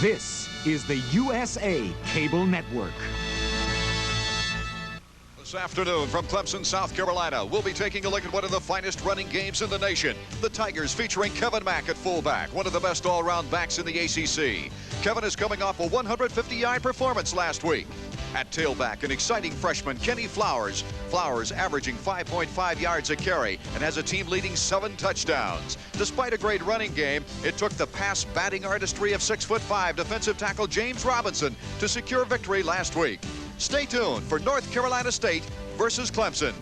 This is the USA Cable Network. This afternoon from Clemson, South Carolina, we'll be taking a look at one of the finest running games in the nation. The Tigers featuring Kevin Mack at fullback, one of the best all-around backs in the ACC. Kevin is coming off a 150-yard performance last week. At tailback, an exciting freshman, Kenny Flowers. Flowers averaging 5.5 yards a carry and has a team-leading 7 touchdowns. Despite a great running game, it took the pass-batting artistry of 6'5" defensive tackle James Robinson to secure victory last week. Stay tuned for North Carolina State versus Clemson.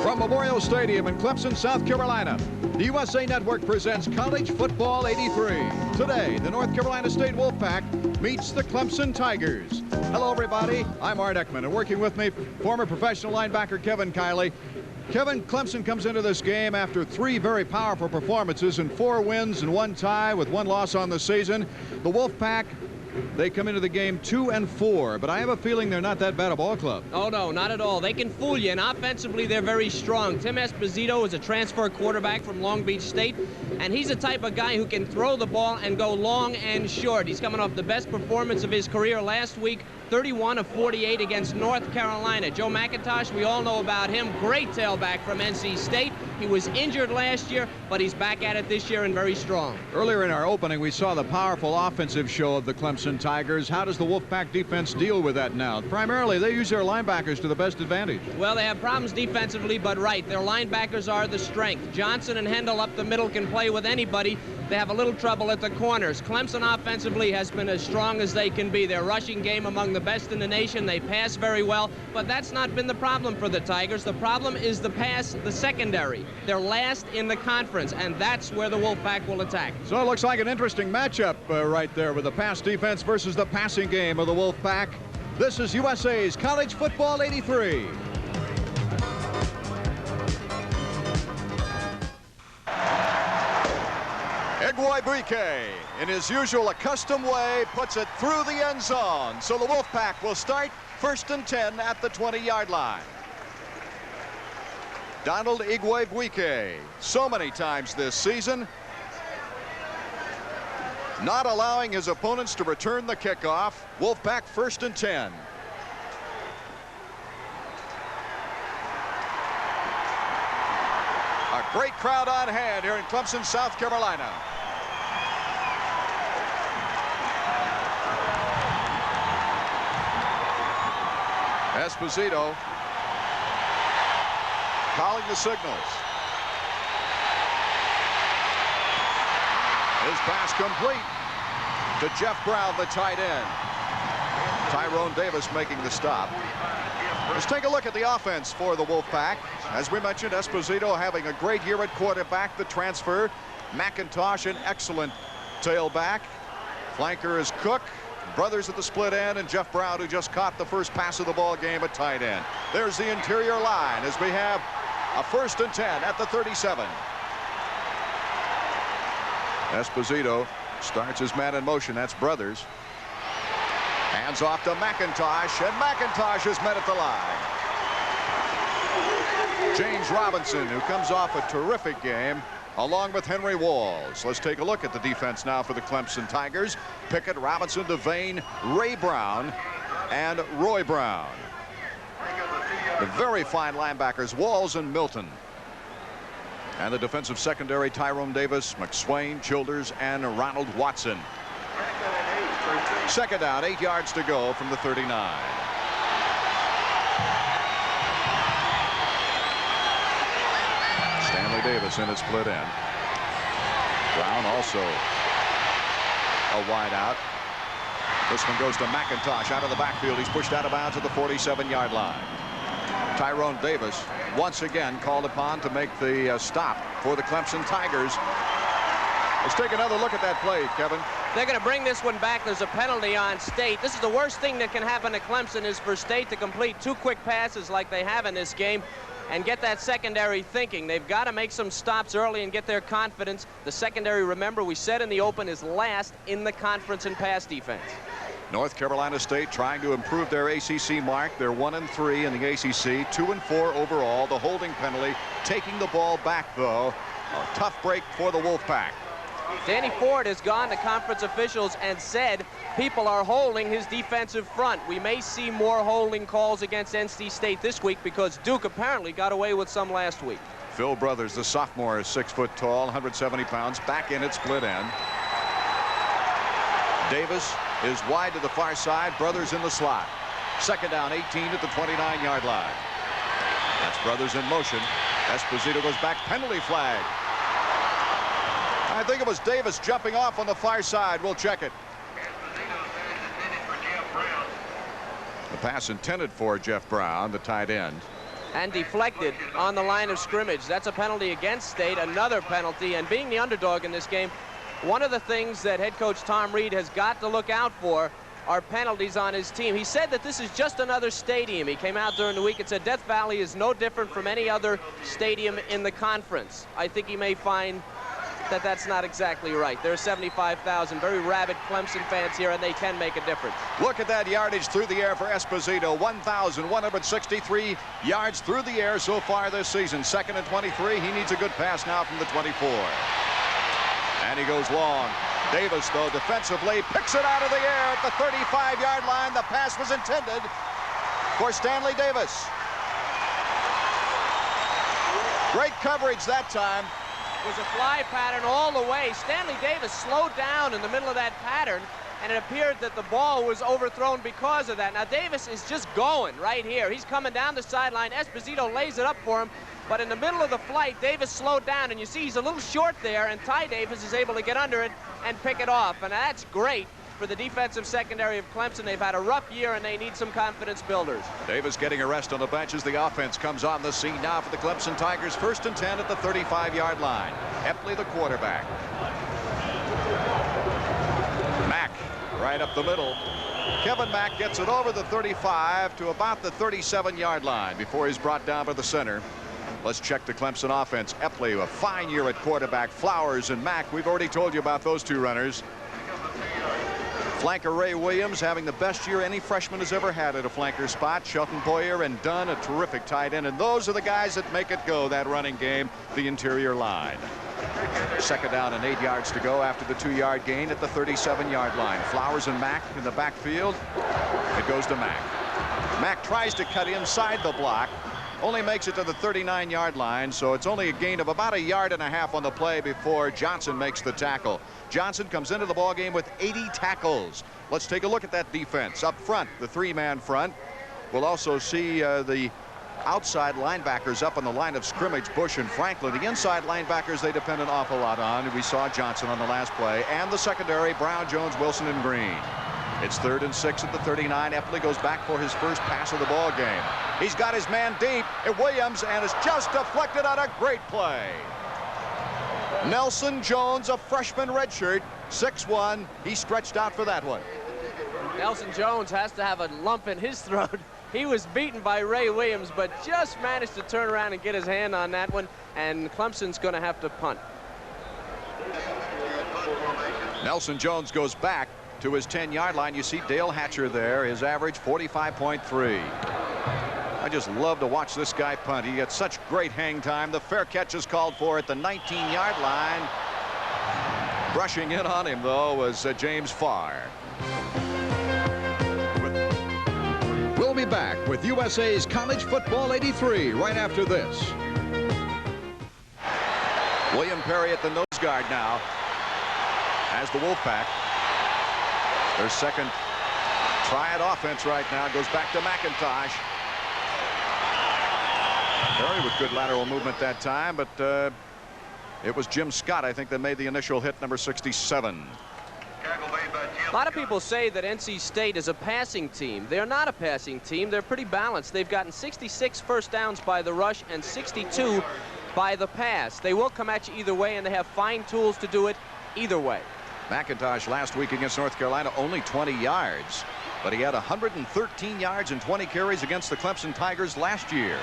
From Memorial Stadium in Clemson, South Carolina, the USA Network presents College Football 83. Today, the North Carolina State Wolfpack meets the Clemson Tigers. Hello, everybody. I'm Art Ekman, and working with me, former professional linebacker Kevin Kiley. Kevin, Clemson comes into this game after 3 very powerful performances and 4 wins and 1 tie with 1 loss on the season. The Wolfpack, they come into the game 2-4, but I have a feeling they're not that bad a ball club. Oh, no, not at all. They can fool you, and offensively, they're very strong. Tim Esposito is a transfer quarterback from Long Beach State, and he's the type of guy who can throw the ball and go long and short. He's coming off the best performance of his career last week, 31 of 48 against North Carolina. Joe McIntosh, we all know about him. Great tailback from NC State. He was injured last year, but he's back at it this year and very strong. Earlier in our opening, we saw the powerful offensive show of the Clemson Tigers. How does the Wolfpack defense deal with that now? Primarily, they use their linebackers to the best advantage. Well, they have problems defensively, but right. Their linebackers are the strength. Johnson and Hendel up the middle can play with anybody. They have a little trouble at the corners. Clemson offensively has been as strong as they can be. Their rushing game among the best in the nation. They pass very well, but that's not been the problem for the Tigers. The problem is the pass, the secondary. They're last in the conference, and that's where the Wolfpack will attack. So it looks like an interesting matchup right there with the pass defense versus the passing game of the Wolfpack. This is USA's College Football 83. Igwebuike, in his usual accustomed way, puts it through the end zone. So the Wolfpack will start 1st and 10 at the 20-yard line. Donald Igwebuike, so many times this season, not allowing his opponents to return the kickoff. Wolfpack 1st and 10. A great crowd on hand here in Clemson, South Carolina. Esposito calling the signals. His pass complete to Jeff Brown, the tight end. Tyrone Davis making the stop. Let's take a look at the offense for the Wolfpack. As we mentioned, Esposito having a great year at quarterback, the transfer. McIntosh, an excellent tailback. Flanker is Cook. Brothers at the split end, and Jeff Brown, who just caught the first pass of the ball game at tight end. There's the interior line as we have a 1st and 10 at the 37. Esposito starts his man in motion. That's Brothers. Hands off to McIntosh, and McIntosh is met at the line. James Robinson, who comes off a terrific game, along with Henry Walls. Let's take a look at the defense now for the Clemson Tigers. Pickett, Robinson, Devane, Ray Brown, and Roy Brown. The very fine linebackers, Walls and Milton. And the defensive secondary, Tyrone Davis, McSwain, Childers, and Ronald Watson. Second down, 8 yards to go from the 39. Stanley Davis in a split end. Brown also a wide out. This one goes to McIntosh out of the backfield. He's pushed out of bounds at the 47-yard line. Tyrone Davis once again called upon to make the stop for the Clemson Tigers. Let's take another look at that play, Kevin. They're going to bring this one back. There's a penalty on State. This is the worst thing that can happen to Clemson, is for State to complete 2 quick passes like they have in this game and get that secondary thinking. They've got to make some stops early and get their confidence. The secondary, remember, we said in the open, is last in the conference in pass defense. North Carolina State trying to improve their ACC mark. They're 1-3 in the ACC, 2-4 overall. The holding penalty taking the ball back, though. A tough break for the Wolfpack. Danny Ford has gone to conference officials and said people are holding his defensive front. We may see more holding calls against NC State this week because Duke apparently got away with some last week. Phil Brothers, the sophomore, is 6 foot tall, 170 pounds, back in at split end. Davis is wide to the far side. Brothers in the slot. Second down, 18 at the 29-yard line. That's Brothers in motion. Esposito goes back. Penalty flag. I think it was Davis jumping off on the far side. We'll check it. The pass intended for Jeff Brown, the tight end. And deflected on the line of scrimmage. That's a penalty against State, another penalty. And being the underdog in this game, one of the things that head coach Tom Reed has got to look out for are penalties on his team. He said that this is just another stadium. He came out during the week and said Death Valley is no different from any other stadium in the conference. I think he may find that that's not exactly right. There are 75,000 very rabid Clemson fans here, and they can make a difference. Look at that yardage through the air for Esposito. 1,163 yards through the air so far this season. Second and 23. He needs a good pass now from the 24. And he goes long. Davis, though, defensively picks it out of the air at the 35-yard line. The pass was intended for Stanley Davis. Great coverage that time. It was a fly pattern all the way. Stanley Davis slowed down in the middle of that pattern, and it appeared that the ball was overthrown because of that. Now, Davis is just going right here. He's coming down the sideline. Esposito lays it up for him, but in the middle of the flight, Davis slowed down, and you see he's a little short there, and Ty Davis is able to get under it and pick it off, and that's great for the defensive secondary of Clemson. They've had a rough year, and they need some confidence builders. Davis getting a rest on the bench as the offense comes on the scene now for the Clemson Tigers. First and 10 at the 35-yard line. Epley, the quarterback. Mack right up the middle. Kevin Mack gets it over the 35 to about the 37-yard line before he's brought down by the center. Let's check the Clemson offense. Epley, a fine year at quarterback. Flowers and Mack, we've already told you about those two runners. Flanker Ray Williams having the best year any freshman has ever had at a flanker spot. Shelton Boyer and Dunn, a terrific tight end. And those are the guys that make it go, that running game, the interior line. Second down and 8 yards to go after the 2-yard gain at the 37-yard line. Flowers and Mack in the backfield. It goes to Mack. Mack tries to cut inside the block. Only makes it to the 39-yard line, so it's only a gain of about 1.5 yards on the play before Johnson makes the tackle. Johnson comes into the ballgame with 80 tackles. Let's take a look at that defense. Up front, the 3-man front. We'll also see the outside linebackers up on the line of scrimmage, Bush and Franklin. The inside linebackers they depend an awful lot on. We saw Johnson on the last play. And the secondary, Brown, Jones, Wilson, and Green. It's 3rd and 6 at the 39. Epley goes back for his first pass of the ball game. He's got his man deep at Williams and is just deflected on a great play. Nelson Jones, a freshman redshirt, 6'1". He stretched out for that one. Nelson Jones has to have a lump in his throat. He was beaten by Ray Williams, but just managed to turn around and get his hand on that one, and Clemson's going to have to punt. Nelson Jones goes back to his 10-yard line. You see Dale Hatcher there, his average 45.3. I just love to watch this guy punt. He gets such great hang time. The fair catch is called for at the 19-yard line. Brushing in on him, though, was James Farr. We'll be back with USA's College Football 83 right after this. William Perry at the nose guard now as the Wolfpack. Their second try at offense right now goes back to McIntosh. Perry with good lateral movement that time, but it was Jim Scott, I think, that made the initial hit, number 67. A lot of people say that NC State is a passing team. They're not a passing team. They're pretty balanced. They've gotten 66 first downs by the rush and 62 by the pass. They will come at you either way, and they have fine tools to do it either way. McIntosh last week against North Carolina, only 20 yards, but he had 113 yards and 20 carries against the Clemson Tigers last year.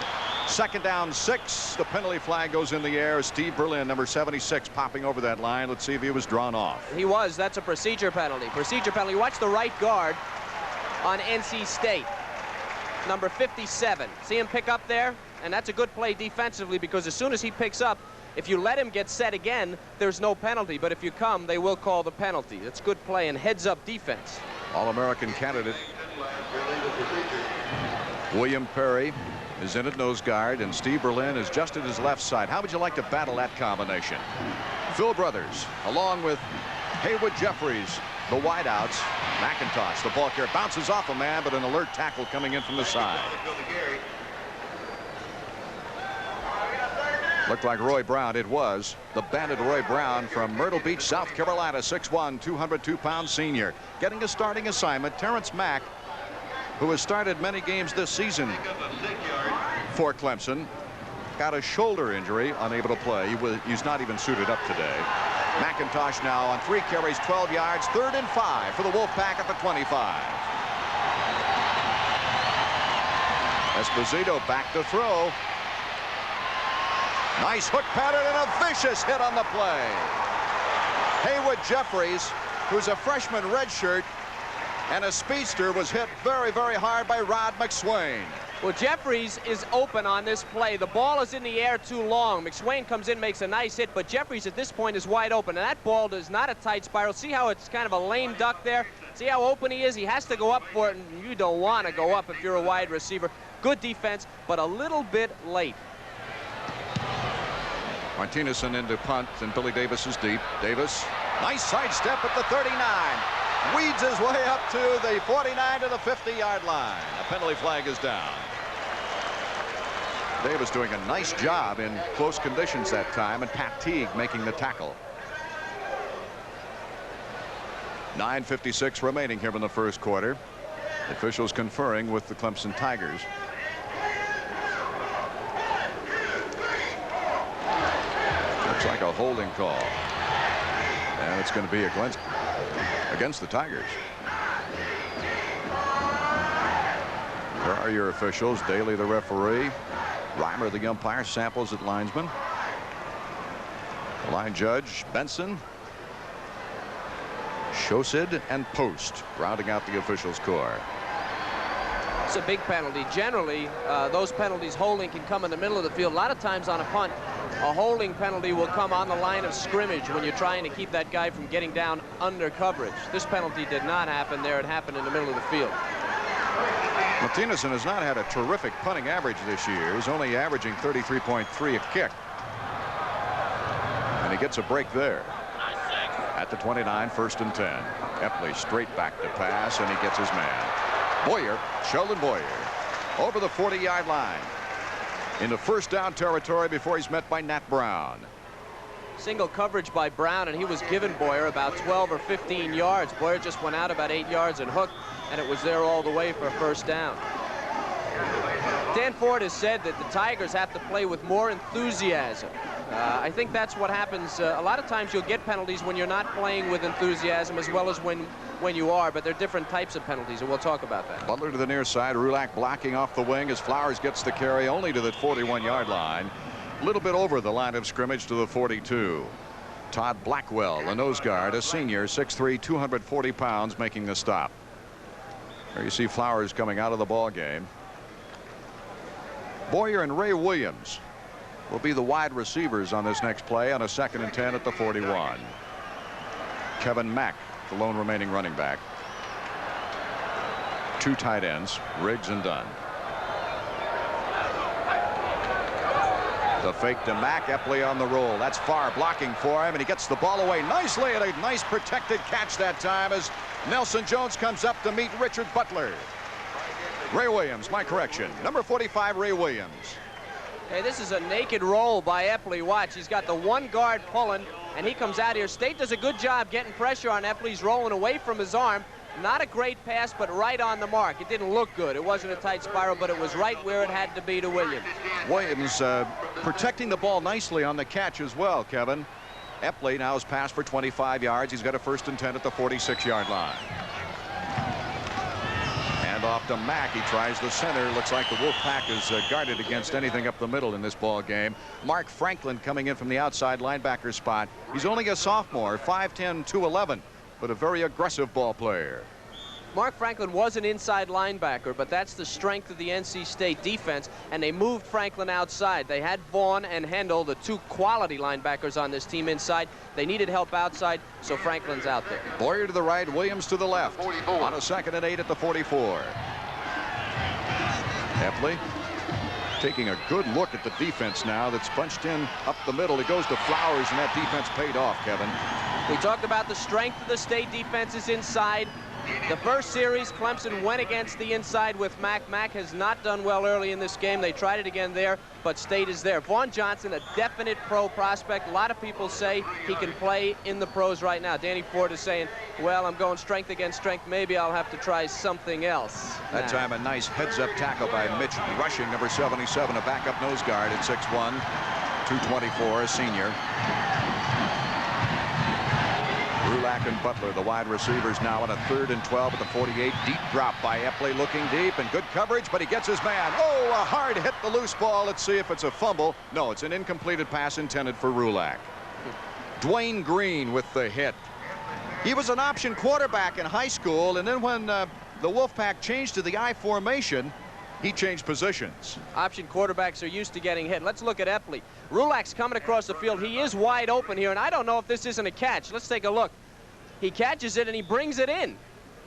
Second down, 6. The penalty flag goes in the air. Steve Berlin, number 76, popping over that line. Let's see if he was drawn off. He was. That's a procedure penalty. Procedure penalty. Watch the right guard on NC State, number 57. See him pick up there? And that's a good play defensively, because as soon as he picks up, if you let him get set again, there's no penalty. But if you come, they will call the penalty. It's good play and heads-up defense. All-American candidate William Perry is in at nose guard, and Steve Berlin is just at his left side. How would you like to battle that combination? Phil Brothers, along with Haywood Jeffries, the wideouts. McIntosh, the ball carrier, bounces off a man, but an alert tackle coming in from the side. Looked like Roy Brown. It was the bandit Roy Brown from Myrtle Beach, South Carolina, 6'1", 202-pound senior. Getting a starting assignment. Terrence Mack, who has started many games this season for Clemson, got a shoulder injury, unable to play. He's not even suited up today. McIntosh now on 3 carries, 12 yards, 3rd and 5 for the Wolfpack at the 25. Esposito back to throw. Nice hook pattern and a vicious hit on the play. Haywood Jeffries, who's a freshman redshirt and a speedster, was hit very, very hard by Rod McSwain. Well, Jeffries is open on this play. The ball is in the air too long. McSwain comes in, makes a nice hit, but Jeffries at this point is wide open, and that ball is not a tight spiral. See how it's kind of a lame duck there? See how open he is? He has to go up for it, and you don't want to go up if you're a wide receiver. Good defense, but a little bit late. Martinezson into punt, and Billy Davis is deep. Davis, nice sidestep at the 39. Weeds his way up to the 49 to the 50-yard line. A penalty flag is down. Davis doing a nice job in close conditions that time, and Pat Teague making the tackle. 9:56 remaining here in the first quarter. Officials conferring with the Clemson Tigers. Looks like a holding call, and it's going to be against the Tigers. There are your officials. Daly, the referee. Reimer, the umpire. Samples at linesman. The line judge, Benson. Shosid and Post rounding out the officials' corps. It's a big penalty. Generally, those penalties, holding, can come in the middle of the field. A lot of times on a punt, a holding penalty will come on the line of scrimmage when you're trying to keep that guy from getting down under coverage. This penalty did not happen there. It happened in the middle of the field. Martinezson has not had a terrific punting average this year. He's only averaging 33.3 a kick. And he gets a break there. At the 29, 1st and 10. Epley straight back to pass, and he gets his man. Boyer, Sheldon Boyer, over the 40-yard line. Into first down territory before he's met by Nat Brown. Single coverage by Brown, and he was giving Boyer about 12 or 15 yards. Boyer just went out about 8 yards and hooked, and it was there all the way for a first down. Dan Ford has said that the Tigers have to play with more enthusiasm. I think that's what happens. A lot of times you'll get penalties when you're not playing with enthusiasm as well as when you are, but they're different types of penalties, and we'll talk about that. Butler to the near side. Rulak blocking off the wing as Flowers gets the carry only to the 41-yard line. A little bit over the line of scrimmage to the 42. Todd Blackwell, the nose guard, a senior, 6'3", 240 pounds, making the stop. There you see Flowers coming out of the ball game. Boyer and Ray Williams will be the wide receivers on this next play on a 2nd and 10 at the 41. Kevin Mack, the lone remaining running back. 2 tight ends, Riggs and Dunn. The fake to Mack. Epley on the roll. That's far blocking for him, and he gets the ball away nicely, and a nice protected catch that time as Nelson Jones comes up to meet Richard Butler. Ray Williams, my correction. Number 45, Ray Williams. Hey, this is a naked roll by Epley. Watch, he's got the one guard pulling, and he comes out here. State does a good job getting pressure on Epley. He's rolling away from his arm. Not a great pass, but right on the mark. It didn't look good. It wasn't a tight spiral, but it was right where it had to be to Williams. Williams protecting the ball nicely on the catch as well, Kevin. Epley now has passed for 25 yards. He's got a 1st and 10 at the 46-yard line. And off to Mack. He tries the center. Looks like the Wolfpack is guarded against anything up the middle in this ball game. Mark Franklin coming in from the outside linebacker spot. He's only a sophomore, 5'10", 211, but a very aggressive ball player. Mark Franklin was an inside linebacker, but that's the strength of the NC State defense, and they moved Franklin outside. They had Vaughn and Hendel, the two quality linebackers on this team inside. They needed help outside, so Franklin's out there. Boyer to the right, Williams to the left. 44. On a 2nd and 8 at the 44. Epley taking a good look at the defense now that's bunched in up the middle. It goes to Flowers, and that defense paid off, Kevin. We talked about the strength of the State defenses inside. The first series, Clemson went against the inside with Mack. Mack has not done well early in this game. They tried it again there, but State is there. Vaughn Johnson, a definite pro prospect. A lot of people say he can play in the pros right now. Danny Ford is saying, well, I'm going strength against strength. Maybe I'll have to try something else. That time a nice heads-up tackle by Mitch Rushing, number 77, a backup nose guard at 6'1", 224, a senior. Rulak and Butler, the wide receivers, now on a 3rd and 12 at the 48. Deep drop by Epley, looking deep and good coverage, but he gets his man. Oh, a hard hit, the loose ball. Let's see if it's a fumble. No, it's an incompleted pass intended for Rulak. Dwayne Green with the hit. He was an option quarterback in high school, and then when the Wolfpack changed to the I formation, he changed positions. Option quarterbacks are used to getting hit. Let's look at Epley. Rulak's coming across the field. He is wide open here, and I don't know if this isn't a catch. Let's take a look. He catches it, and he brings it in.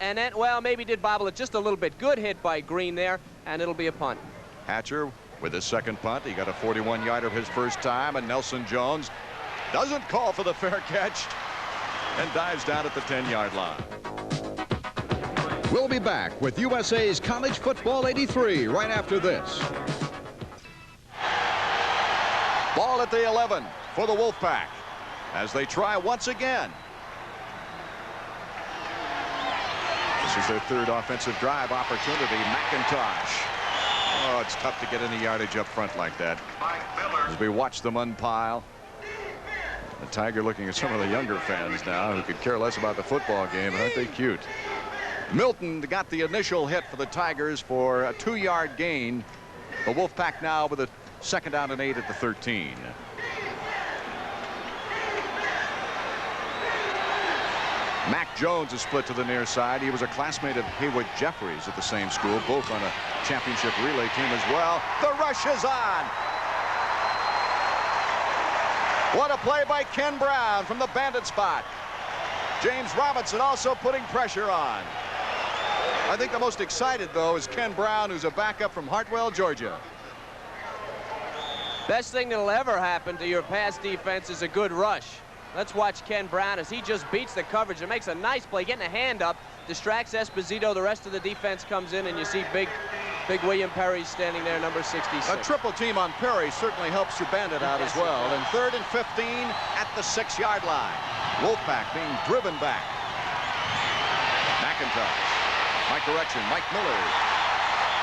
And then, well, maybe did bobble it just a little bit. Good hit by Green there, and it'll be a punt. Hatcher with his 2nd punt. He got a 41-yarder his first time, and Nelson Jones doesn't call for the fair catch and dives down at the 10-yard line. We'll be back with USA's College Football 83 right after this. Ball at the 11 for the Wolfpack as they try once again. This is their 3rd offensive drive opportunity. McIntosh. Oh, it's tough to get any yardage up front like that. As we watch them unpile. The Tiger looking at some of the younger fans now who could care less about the football game. Aren't they cute? Milton got the initial hit for the Tigers for a 2-yard gain. The Wolfpack now with a 2nd down and 8 at the 13. Mac Jones is split to the near side. He was a classmate of Haywood Jeffries at the same school, both on a championship relay team as well. The rush is on. What a play by Ken Brown from the bandit spot. James Robinson also putting pressure on. I think the most excited, though, is Ken Brown, who's a backup from Hartwell, Georgia. Best thing that'll ever happen to your pass defense is a good rush. Let's watch Ken Brown as he just beats the coverage and makes a nice play, getting a hand up, distracts Esposito. The rest of the defense comes in, and you see big William Perry standing there, number 66. A triple team on Perry certainly helps your bandit out as well. And 3rd and 15 at the 6-yard line. Wolfpack being driven back. McIntosh. My correction, Mike Miller.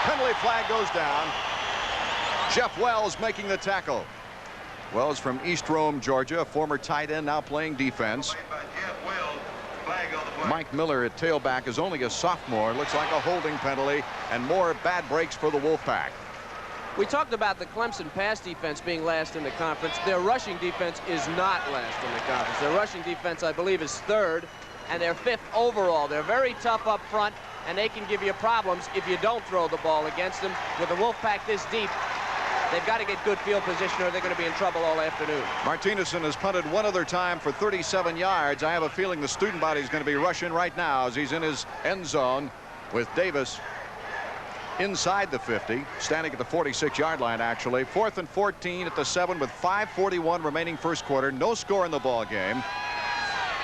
Penalty flag goes down. Jeff Wells making the tackle. Wells from East Rome, Georgia, former tight end, now playing defense. Mike Miller at tailback is only a sophomore. Looks like a holding penalty and more bad breaks for the Wolfpack. We talked about the Clemson pass defense being last in the conference. Their rushing defense is not last in the conference. Their rushing defense, I believe, is 3rd, and they're 5th overall. They're very tough up front, and they can give you problems if you don't throw the ball against them. With the Wolfpack this deep, they've got to get good field position or they're going to be in trouble all afternoon. Martinezson has punted one other time for 37 yards. I have a feeling the student body is going to be rushing right now as he's in his end zone with Davis. inside the 50, standing at the 46-yard line, actually. 4th and 14 at the 7 with 5:41 remaining first quarter. No score in the ball game.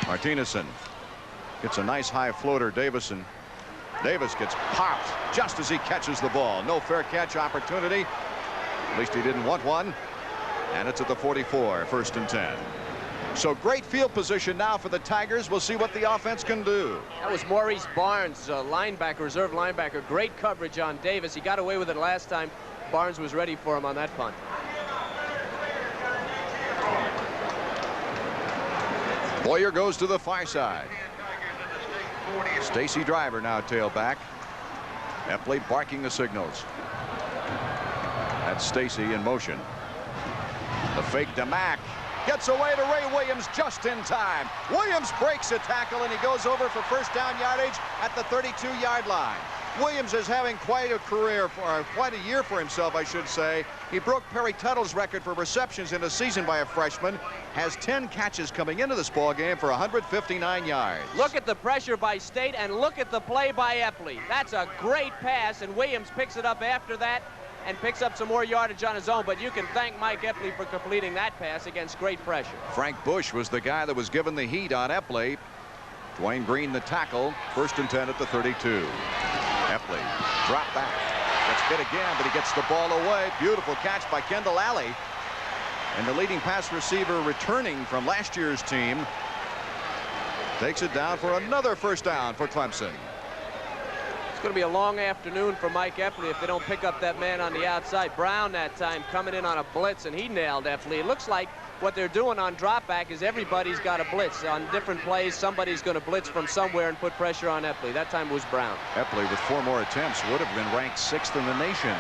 Martinezson gets a nice high floater. Davis gets popped just as he catches the ball. No fair catch opportunity. At least he didn't want one. And it's at the 44, 1st and 10. So great field position now for the Tigers. We'll see what the offense can do. That was Maurice Barnes, linebacker, reserve linebacker. Great coverage on Davis. He got away with it last time. Barnes was ready for him on that punt. Boyer goes to the far side. Stacy Driver now tailback. Epley barking the signals. That's Stacy in motion. The fake to Mack. Gets away to Ray Williams just in time. Williams breaks a tackle and he goes over for first down yardage at the 32-yard line. Williams is having quite a career, or quite a year for himself, I should say. He broke Perry Tuttle's record for receptions in a season by a freshman. Has 10 catches coming into this ball game for 159 yards. Look at the pressure by State and look at the play by Epley. That's a great pass, and Williams picks it up after that and picks up some more yardage on his own, but you can thank Mike Epley for completing that pass against great pressure. Frank Bush was the guy that was given the heat on Epley. Dwayne Green the tackle. 1st and 10 at the 32. Epley drop back. Gets hit again, but he gets the ball away. Beautiful catch by Kendall Alley. And the leading pass receiver returning from last year's team takes it down for another first down for Clemson. It's going to be a long afternoon for Mike Epley if they don't pick up that man on the outside. Brown that time coming in on a blitz, and he nailed Epley. It looks like what they're doing on drop back is everybody's got a blitz. On different plays, somebody's going to blitz from somewhere and put pressure on Epley. That time was Brown. Epley with 4 more attempts would have been ranked 6th in the nation.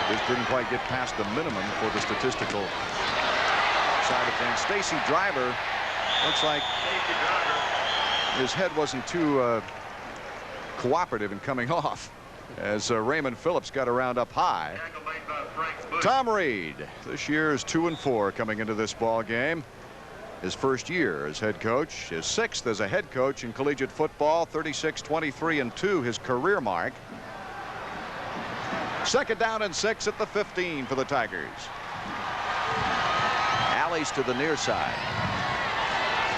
Just didn't quite get past the minimum for the statistical side of things. Stacy Driver looks like his head wasn't too cooperative in coming off as Raymond Phillips got around up high. Tom Reed, this year's 2-4 coming into this ball game. His first year as head coach, his 6th as a head coach in collegiate football. 36-23-2 his career mark. 2nd down and 6 at the 15 for the Tigers. Alley's to the near side.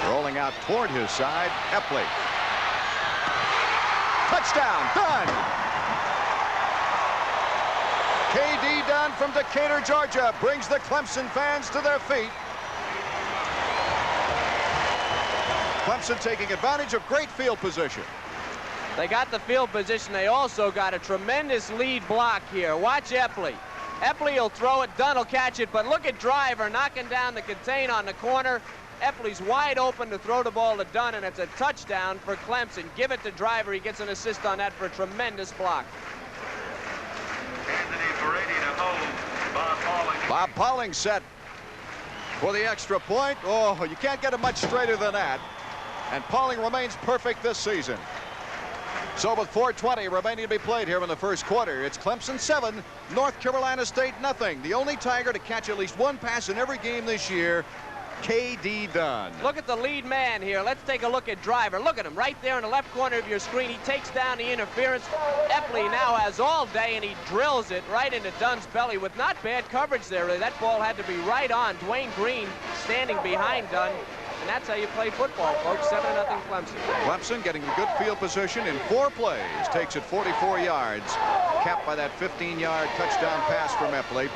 Rolling out toward his side, Epley. Touchdown, Dunn. K.D. Dunn from Decatur, Georgia, brings the Clemson fans to their feet. Clemson taking advantage of great field position. They got the field position. They also got a tremendous lead block here. Watch Epley. Epley will throw it. Dunn will catch it, but look at Driver knocking down the contain on the corner. Epley's wide open to throw the ball to Dunn, and it's a touchdown for Clemson. Give it to Driver. He gets an assist on that for a tremendous block. Bob Pauling set for the extra point. Oh, you can't get it much straighter than that. And Pauling remains perfect this season. So with 4:20 remaining to be played here in the first quarter, it's Clemson 7, North Carolina State nothing. The only Tiger to catch at least one pass in every game this year, K.D. Dunn. Look at the lead man here. Let's take a look at Driver. Look at him right there in the left corner of your screen. He takes down the interference. Epley now has all day, and he drills it right into Dunn's belly with not bad coverage there. Really. That ball had to be right on. Dwayne Green standing behind Dunn. And that's how you play football, folks. 7-0 Clemson. Clemson getting a good field position in 4 plays. Takes it 44 yards. Capped by that 15-yard touchdown pass from Epley.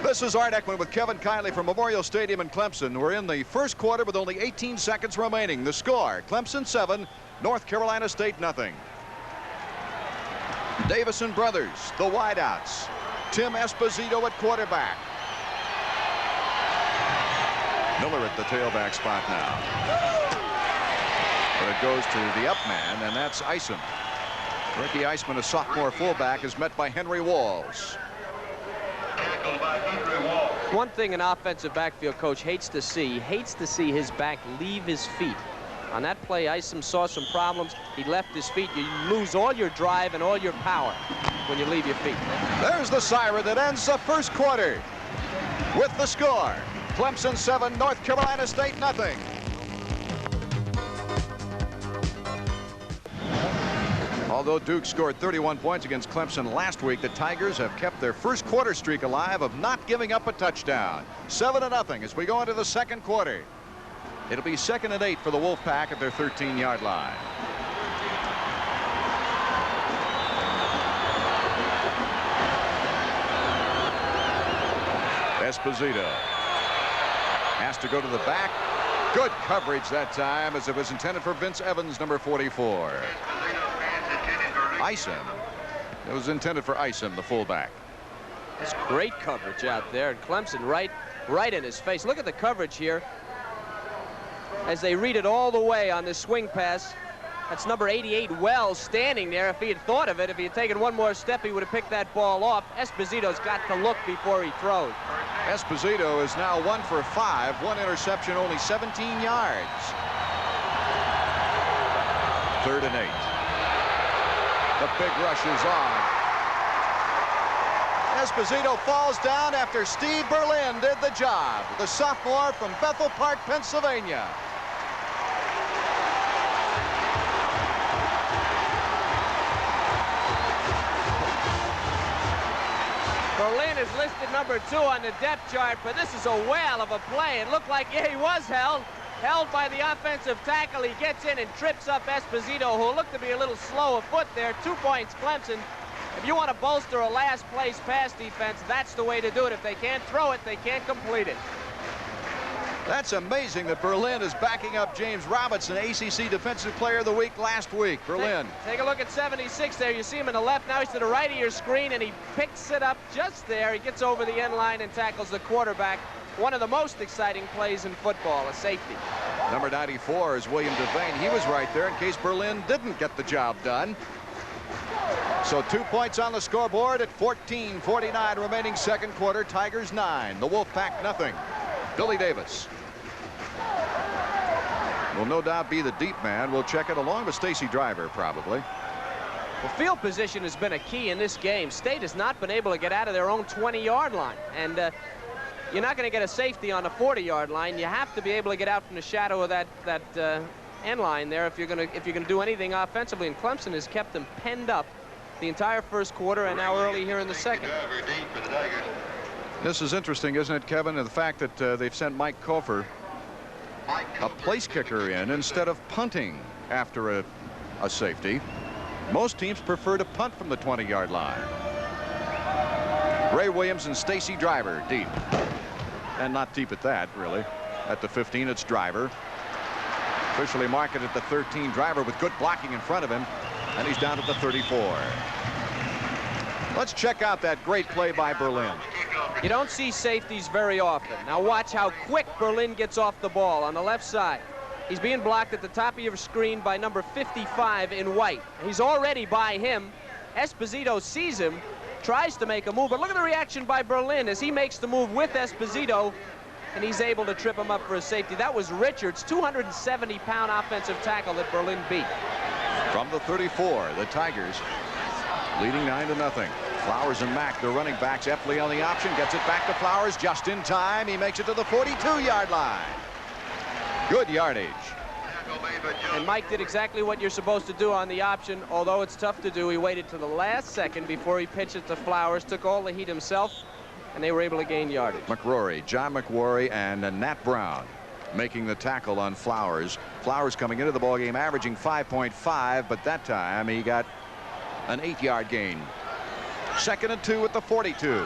This is Art Ekman with Kevin Kiley from Memorial Stadium in Clemson. We're in the first quarter with only 18 seconds remaining. The score, Clemson 7, North Carolina State nothing. Davison brothers, the wideouts. Tim Esposito at quarterback. Miller at the tailback spot now. But it goes to the up man, and that's Isom. Ricky Eisman, a sophomore fullback, is met by Henry Walls. One thing an offensive backfield coach hates to see his back leave his feet. On that play, Isom saw some problems. He left his feet. You lose all your drive and all your power when you leave your feet. There's the siren that ends the first quarter with the score. Clemson 7, North Carolina State nothing. Although Duke scored 31 points against Clemson last week, the Tigers have kept their first quarter streak alive of not giving up a touchdown. 7-0 as we go into the second quarter. It'll be 2nd and 8 for the Wolfpack at their 13-yard line. Esposito has to go to the back. Good coverage that time, as it was intended for Vince Evans, number 44. Isom. It was intended for Isom, the fullback. It's great coverage out there, and Clemson right in his face. Look at the coverage here as they read it all the way on this swing pass. That's number 88, Wells, standing there. If he had thought of it, if he had taken one more step, he would have picked that ball off. Esposito's got to look before he throws. Esposito is now 1 for 5, 1 interception, only 17 yards. 3rd and 8. The big rush is on. Esposito falls down after Steve Berlin did the job. The sophomore from Bethel Park, Pennsylvania. Berlin is listed number 2 on the depth chart, but this is a whale of a play. It looked like, yeah, he was held by the offensive tackle. He gets in and trips up Esposito, who looked to be a little slow of foot there. 2 points, Clemson. If you want to bolster a last place pass defense, that's the way to do it. If they can't throw it, they can't complete it. That's amazing that Berlin is backing up James Robinson, ACC Defensive Player of the Week last week. Berlin. Take a look at 76 there. You see him in the left. Now he's to the right of your screen, and he picks it up just there. He gets over the end line and tackles the quarterback. One of the most exciting plays in football, a safety. Number 94 is William Devane. He was right there in case Berlin didn't get the job done. So 2 points on the scoreboard at 14:49 remaining second quarter. Tigers 9, the Wolfpack nothing. Billy Davis will no doubt be the deep man. We'll check it along with Stacy Driver probably. Well, field position has been a key in this game. State has not been able to get out of their own 20-yard line, and you're not going to get a safety on the 40-yard line. You have to be able to get out from the shadow of that end line there if you're going to do anything offensively. And Clemson has kept them penned up the entire first quarter and now early here in the second. This is interesting, isn't it, Kevin? The fact that they've sent Mike Kofer, a place kicker, in instead of punting after a safety. Most teams prefer to punt from the 20-yard line. Ray Williams and Stacy Driver deep. And not deep at that, really. At the 15, it's Driver. Officially marked at the 13. Driver with good blocking in front of him. And he's down at the 34. Let's check out that great play by Berlin. You don't see safeties very often. Now watch how quick Berlin gets off the ball on the left side. He's being blocked at the top of your screen by number 55 in white. He's already by him. Esposito sees him, tries to make a move, but look at the reaction by Berlin as he makes the move with Esposito, and he's able to trip him up for a safety. That was Richards, 270-pound offensive tackle that Berlin beat. From the 34, the Tigers leading 9-0. Flowers and Mack, the running backs. Epley on the option, gets it back to Flowers just in time. He makes it to the 42-yard line. Good yardage. And Mike did exactly what you're supposed to do on the option. Although it's tough to do, he waited to the last second before he pitched it to Flowers, took all the heat himself, and they were able to gain yardage. McRory, John McRory, and Nat Brown making the tackle on Flowers. Flowers coming into the ballgame averaging 5.5, but that time he got an 8-yard gain. 2nd and 2 at the 42.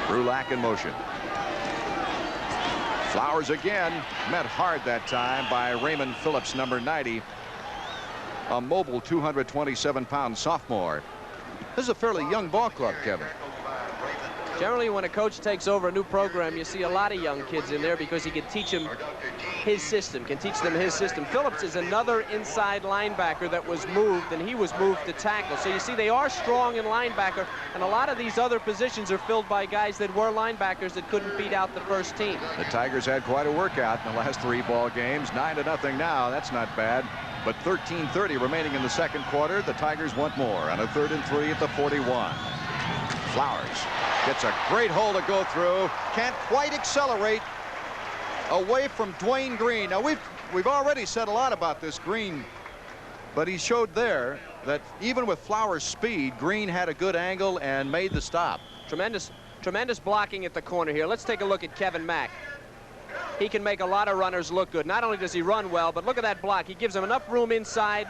Brulac in motion. Flowers again, met hard that time by Raymond Phillips, number 90. A mobile 227-pound sophomore. This is a fairly young ball club, Kevin. Generally, when a coach takes over a new program, you see a lot of young kids in there because he can teach them his system, Phillips is another inside linebacker that was moved, and he was moved to tackle. So you see they are strong in linebacker, and a lot of these other positions are filled by guys that were linebackers that couldn't beat out the first team. The Tigers had quite a workout in the last 3 ball games. 9-0 now. That's not bad. But 13:30 remaining in the second quarter. The Tigers want more on a 3rd and 3 at the 41. Flowers gets a great hole to go through. Can't quite accelerate away from Dwayne Green. Now we've already said a lot about this Green But he showed there that even with Flowers' speed, Green had a good angle and made the stop. Tremendous blocking at the corner here. Let's take a look at Kevin Mack. He can make a lot of runners look good. Not only does he run well, but look at that block. He gives them enough room inside.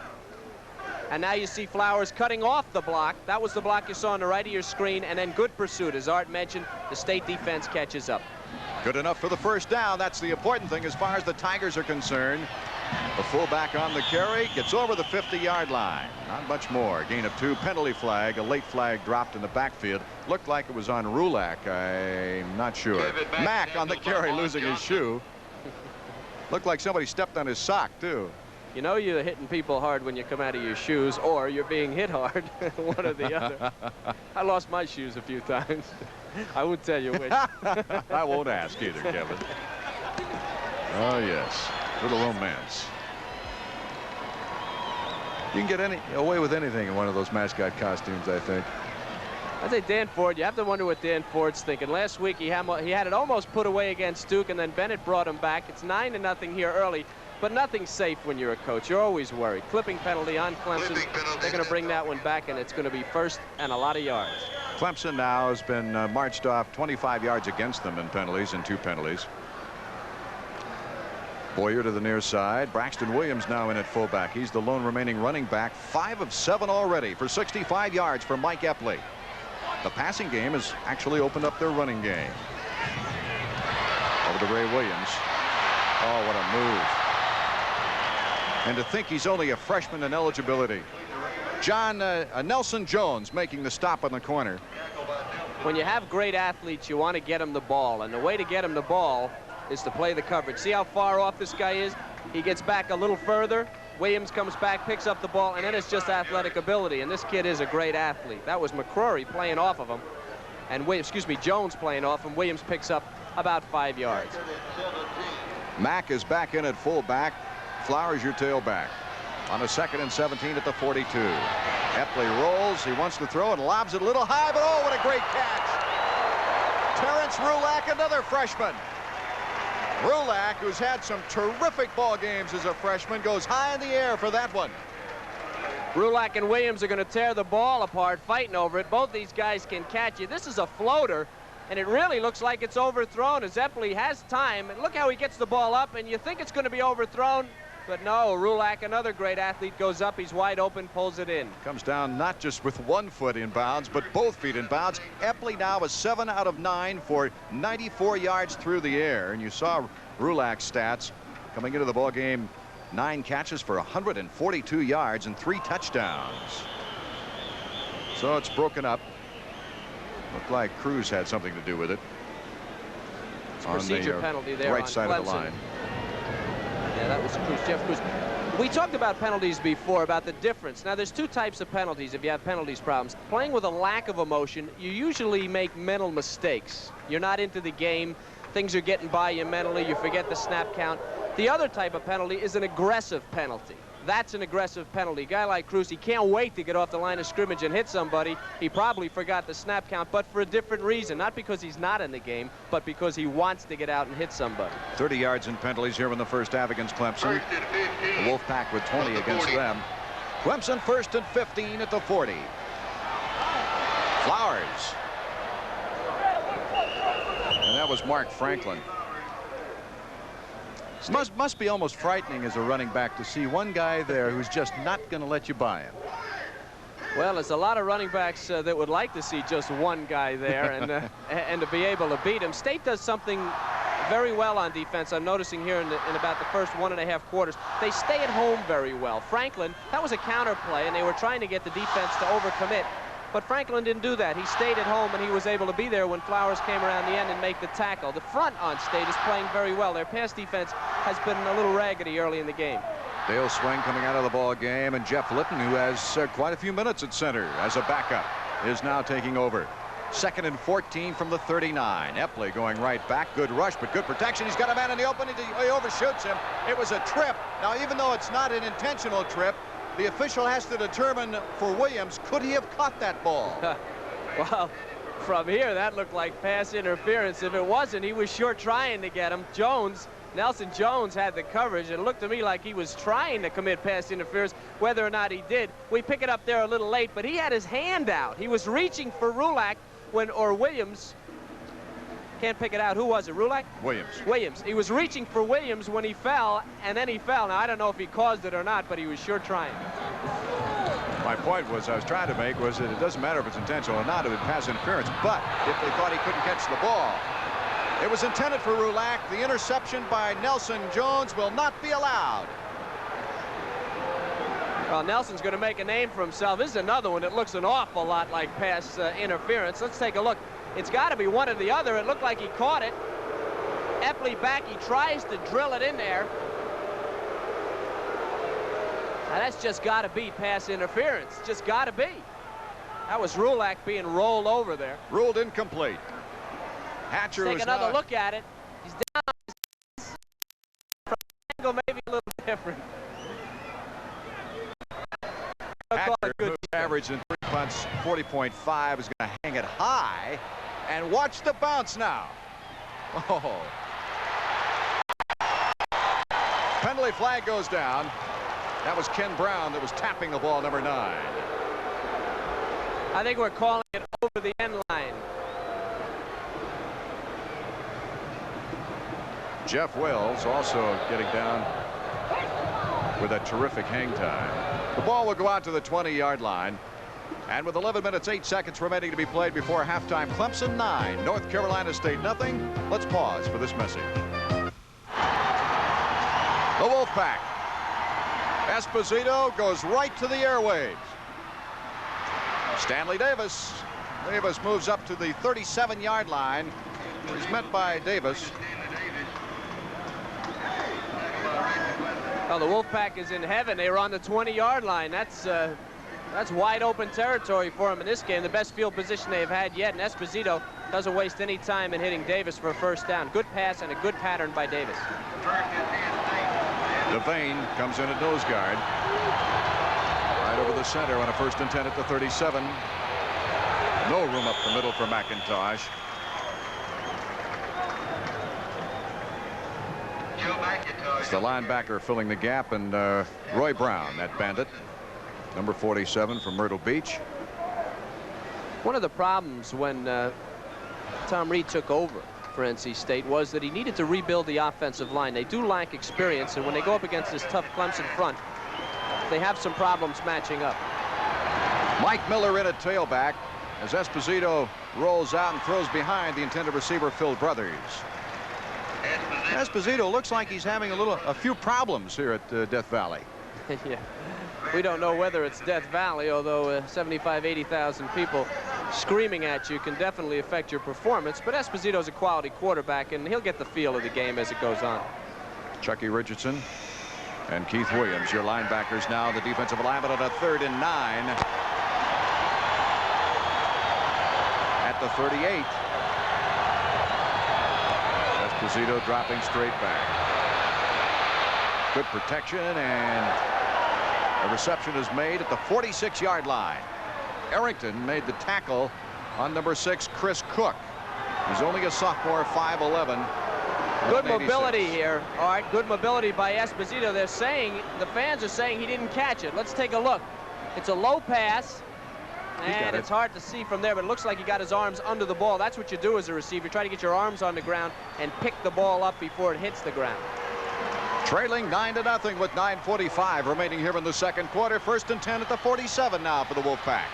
And now you see Flowers cutting off the block. That was the block you saw on the right of your screen. And then good pursuit. As Art mentioned, the state defense catches up. Good enough for the first down. That's the important thing as far as the Tigers are concerned. The fullback on the carry gets over the 50-yard line. Not much more. Gain of 2. Penalty flag. A late flag dropped in the backfield. Looked like it was on Rulak. I'm not sure. Mack on the carry losing his shoe. Looked like somebody stepped on his sock too. You know you're hitting people hard when you come out of your shoes, or you're being hit hard. One or the other. I lost my shoes a few times. I won't tell you which. I won't ask either, Kevin. Oh yes, little romance. You can get away with anything in one of those mascot costumes, I think. I say Dan Ford, you have to wonder what Dan Ford's thinking. Last week he had it almost put away against Duke, and then Bennett brought him back. It's 9-0 here early, but nothing's safe when you're a coach. You're always worried. Clipping penalty on Clemson. They're going to bring that one back, and it's going to be first and a lot of yards. Clemson now has been marched off 25 yards against them in penalties and 2 penalties. Boyer to the near side. Braxton Williams now in at fullback. He's the lone remaining running back. 5 of 7 already for 65 yards for Mike Epley. The passing game has actually opened up their running game. Over to Ray Williams. Oh, what a move. And to think he's only a freshman in eligibility. Nelson Jones making the stop on the corner. When you have great athletes, you want to get them the ball, and the way to get them the ball is to play the coverage. See how far off this guy is? He gets back a little further. Williams comes back, picks up the ball, and then it's just athletic ability. And this kid is a great athlete. That was McCrory playing off of him, and Jones playing off him. Williams picks up about 5 yards. Mack is back in at fullback. Flowers your tailback. On a 2nd and 17 at the 42. Epley rolls. He wants to throw and lobs it a little high, but oh, what a great catch. Terrence Rulak, another freshman. Rulak, who's had some terrific ball games as a freshman, goes high in the air for that one. Rulak and Williams are going to tear the ball apart, fighting over it. Both these guys can catch it. This is a floater, and it really looks like it's overthrown as Epley has time. And look how he gets the ball up, and you think it's going to be overthrown. But no, Rulak, another great athlete, goes up. He's wide open, pulls it in. Comes down not just with 1 foot in bounds, but both feet in bounds. Epley now is 7 out of 9 for 94 yards through the air. And you saw Rulak's stats coming into the ball game. 9 catches for 142 yards and 3 touchdowns. So it's broken up. Looked like Cruz had something to do with it. It's a procedure penalty there right on side Clemson. of the line. Yeah, that was Cruz, Jeff Cruz. We talked about penalties before, about the difference. Now, there's 2 types of penalties if you have penalties problems. Playing with a lack of emotion, you usually make mental mistakes. You're not into the game. Things are getting by you mentally. You forget the snap count. The other type of penalty is an aggressive penalty. That's an aggressive penalty. A guy like Cruz, he can't wait to get off the line of scrimmage and hit somebody. He probably forgot the snap count, but for a different reason. Not because he's not in the game, but because he wants to get out and hit somebody. 30 yards in penalties here in the first half against Clemson. The Wolfpack with 20 against them. Clemson 1st and 15 at the 40. Flowers. And that was Mark Franklin. Must be almost frightening as a running back to see one guy there who's just not going to let you by him. Well, there's a lot of running backs that would like to see just one guy there and to be able to beat him. State does something very well on defense. I'm noticing here in about the first 1.5 quarters. They stay at home very well. Franklin, that was a counter play, and they were trying to get the defense to overcommit. But Franklin didn't do that. He stayed at home, and he was able to be there when Flowers came around the end and make the tackle. The front on State is playing very well. Their pass defense has been a little raggedy early in the game. Dale Swing coming out of the ball game, and Jeff Litton, who has quite a few minutes at center as a backup, is now taking over. 2nd and 14 from the 39. Epley going right back. Good rush, but good protection. He's got a man in the open. He overshoots him. It was a trip. Now, even though it's not an intentional trip, the official has to determine for Williams, could he have caught that ball? Well, from here, that looked like pass interference. If it wasn't, he was sure trying to get him. Jones, Nelson Jones had the coverage. It looked to me like he was trying to commit pass interference. Whether or not he did, we pick it up there a little late, but he had his hand out. He was reaching for Rulak or Williams. Can't pick it out. Who was it, Rulak? Williams. Williams. He was reaching for Williams when he fell, and then he fell. Now, I don't know if he caused it or not, but he was sure trying. My point was, I was trying to make, was that it doesn't matter if it's intentional or not, if it pass interference, but if they thought he couldn't catch the ball. It was intended for Rulak. The interception by Nelson Jones will not be allowed. Well, Nelson's going to make a name for himself. This is another one that looks an awful lot like pass interference. Let's take a look. It's got to be one or the other. It looked like he caught it. Epley back. He tries to drill it in there. Now, that's just got to be pass interference. Just got to be. That was Rulak being rolled over there. Ruled incomplete. Hatcher Take another look at it. He's down. From the angle, maybe a little different. Hatcher, who's averaged in 3 punts 40.5, is going to hang it high. And watch the bounce now. Oh. Penalty flag goes down. That was Ken Brown that was tapping the ball, number 9. I think we're calling it over the end line. Jeff Wells also getting down with a terrific hang time. The ball will go out to the 20-yard line. And with 11 minutes, 8 seconds remaining to be played before halftime, Clemson 9, North Carolina State nothing. Let's pause for this message. The Wolfpack. Esposito goes right to the airwaves. Stanley Davis. Davis moves up to the 37-yard line. He's met by Davis. Well, the Wolfpack is in heaven. They were on the 20-yard line. That's wide open territory for them in this game. The best field position they've had yet. And Esposito doesn't waste any time in hitting Davis for a first down. Good pass and a good pattern by Davis. Devane comes in at nose guard. Right over the center on a 1st and 10 at the 37. No room up the middle for McIntosh. It's the linebacker filling the gap, and Roy Brown, that bandit, number 47 from Myrtle Beach. One of the problems when Tom Reed took over for NC State was that he needed to rebuild the offensive line. They do lack experience, and when they go up against this tough Clemson front, they have some problems matching up. Mike Miller in at tailback as Esposito rolls out and throws behind the intended receiver, Phil Brothers. Esposito looks like he's having a few problems here at Death Valley. Yeah. We don't know whether it's Death Valley, although 80,000 people screaming at you can definitely affect your performance. But Esposito's a quality quarterback, and he'll get the feel of the game as it goes on. Chucky Richardson and Keith Williams, your linebackers now. The defensive lineman on a 3rd and 9 at the 38. Esposito dropping straight back. Good protection, and the reception is made at the 46-yard line. Arrington made the tackle on number 6, Chris Cook. He's only a sophomore, 5'11". Good mobility here. All right, good mobility by Esposito. They're saying, the fans are saying he didn't catch it. Let's take a look. It's a low pass, and it's hard to see from there, but it looks like he got his arms under the ball. That's what you do as a receiver. Try to get your arms on the ground and pick the ball up before it hits the ground. Trailing 9-0 with 9:45 remaining here in the second quarter. 1st and 10 at the 47 now for the Wolfpack.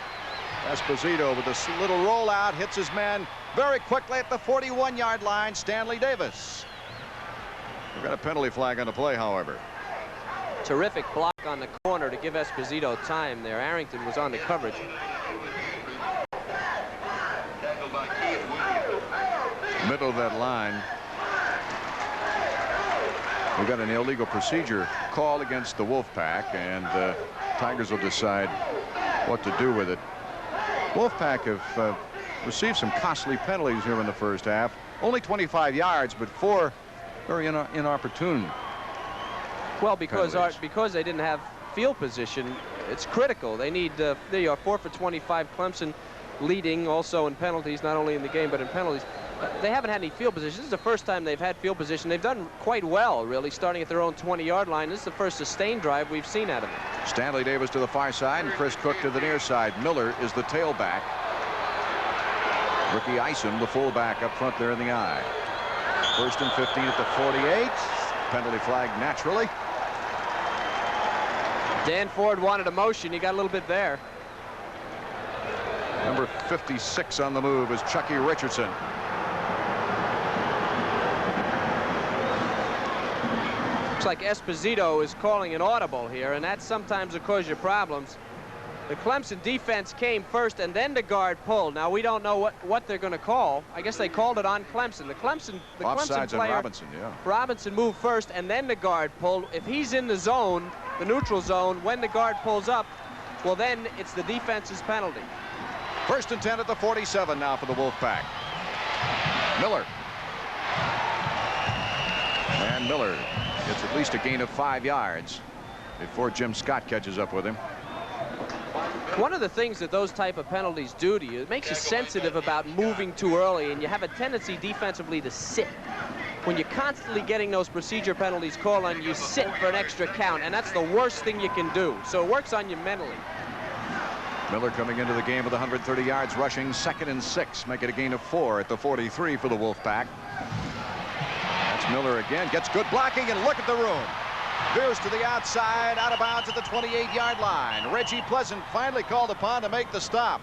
Esposito with this little rollout hits his man very quickly at the 41-yard line. Stanley Davis. We've got a penalty flag on the play, however. Terrific block on the corner to give Esposito time there. Arrington was on the coverage. Middle of that line. We've got an illegal procedure call against the Wolfpack, and Tigers will decide what to do with it. Wolfpack have received some costly penalties here in the first half. Only 25 yards, but 4 very inopportune. Well, because they didn't have field position, it's critical. They need, they are 4 for 25. Clemson leading also in penalties, not only in the game, but in penalties. They haven't had any field position. This is the first time they've had field position. They've done quite well, really, starting at their own 20-yard line. This is the first sustained drive we've seen out of them. Stanley Davis to the far side and Chris Cook to the near side. Miller is the tailback. Ricky Isom, the fullback, up front there in the I. 1st and 15 at the 48. Penalty flag naturally. Dan Ford wanted a motion. He got a little bit there. Number 56 on the move is Chucky Richardson. Looks like Esposito is calling an audible here, and that sometimes will cause you problems. The Clemson defense came first, and then the guard pulled. Now, we don't know what they're going to call. I guess they called it on Clemson. The Clemson player, Robinson, yeah. Robinson moved first, and then the guard pulled. If he's in the zone, the neutral zone, when the guard pulls up, well, then it's the defense's penalty. 1st and 10 at the 47 now for the Wolfpack. Miller. And Miller gets at least a gain of 5 yards before Jim Scott catches up with him. One of the things that those type of penalties do to you, it makes you sensitive about moving too early, and you have a tendency defensively to sit. When you're constantly getting those procedure penalties called on, you sit for an extra count, and that's the worst thing you can do. So it works on you mentally. Miller coming into the game with 130 yards rushing, 2nd and 6, make it a gain of 4 at the 43 for the Wolfpack. That's Miller again, gets good blocking, and look at the room. Veers to the outside, out of bounds at the 28-yard line. Reggie Pleasant finally called upon to make the stop.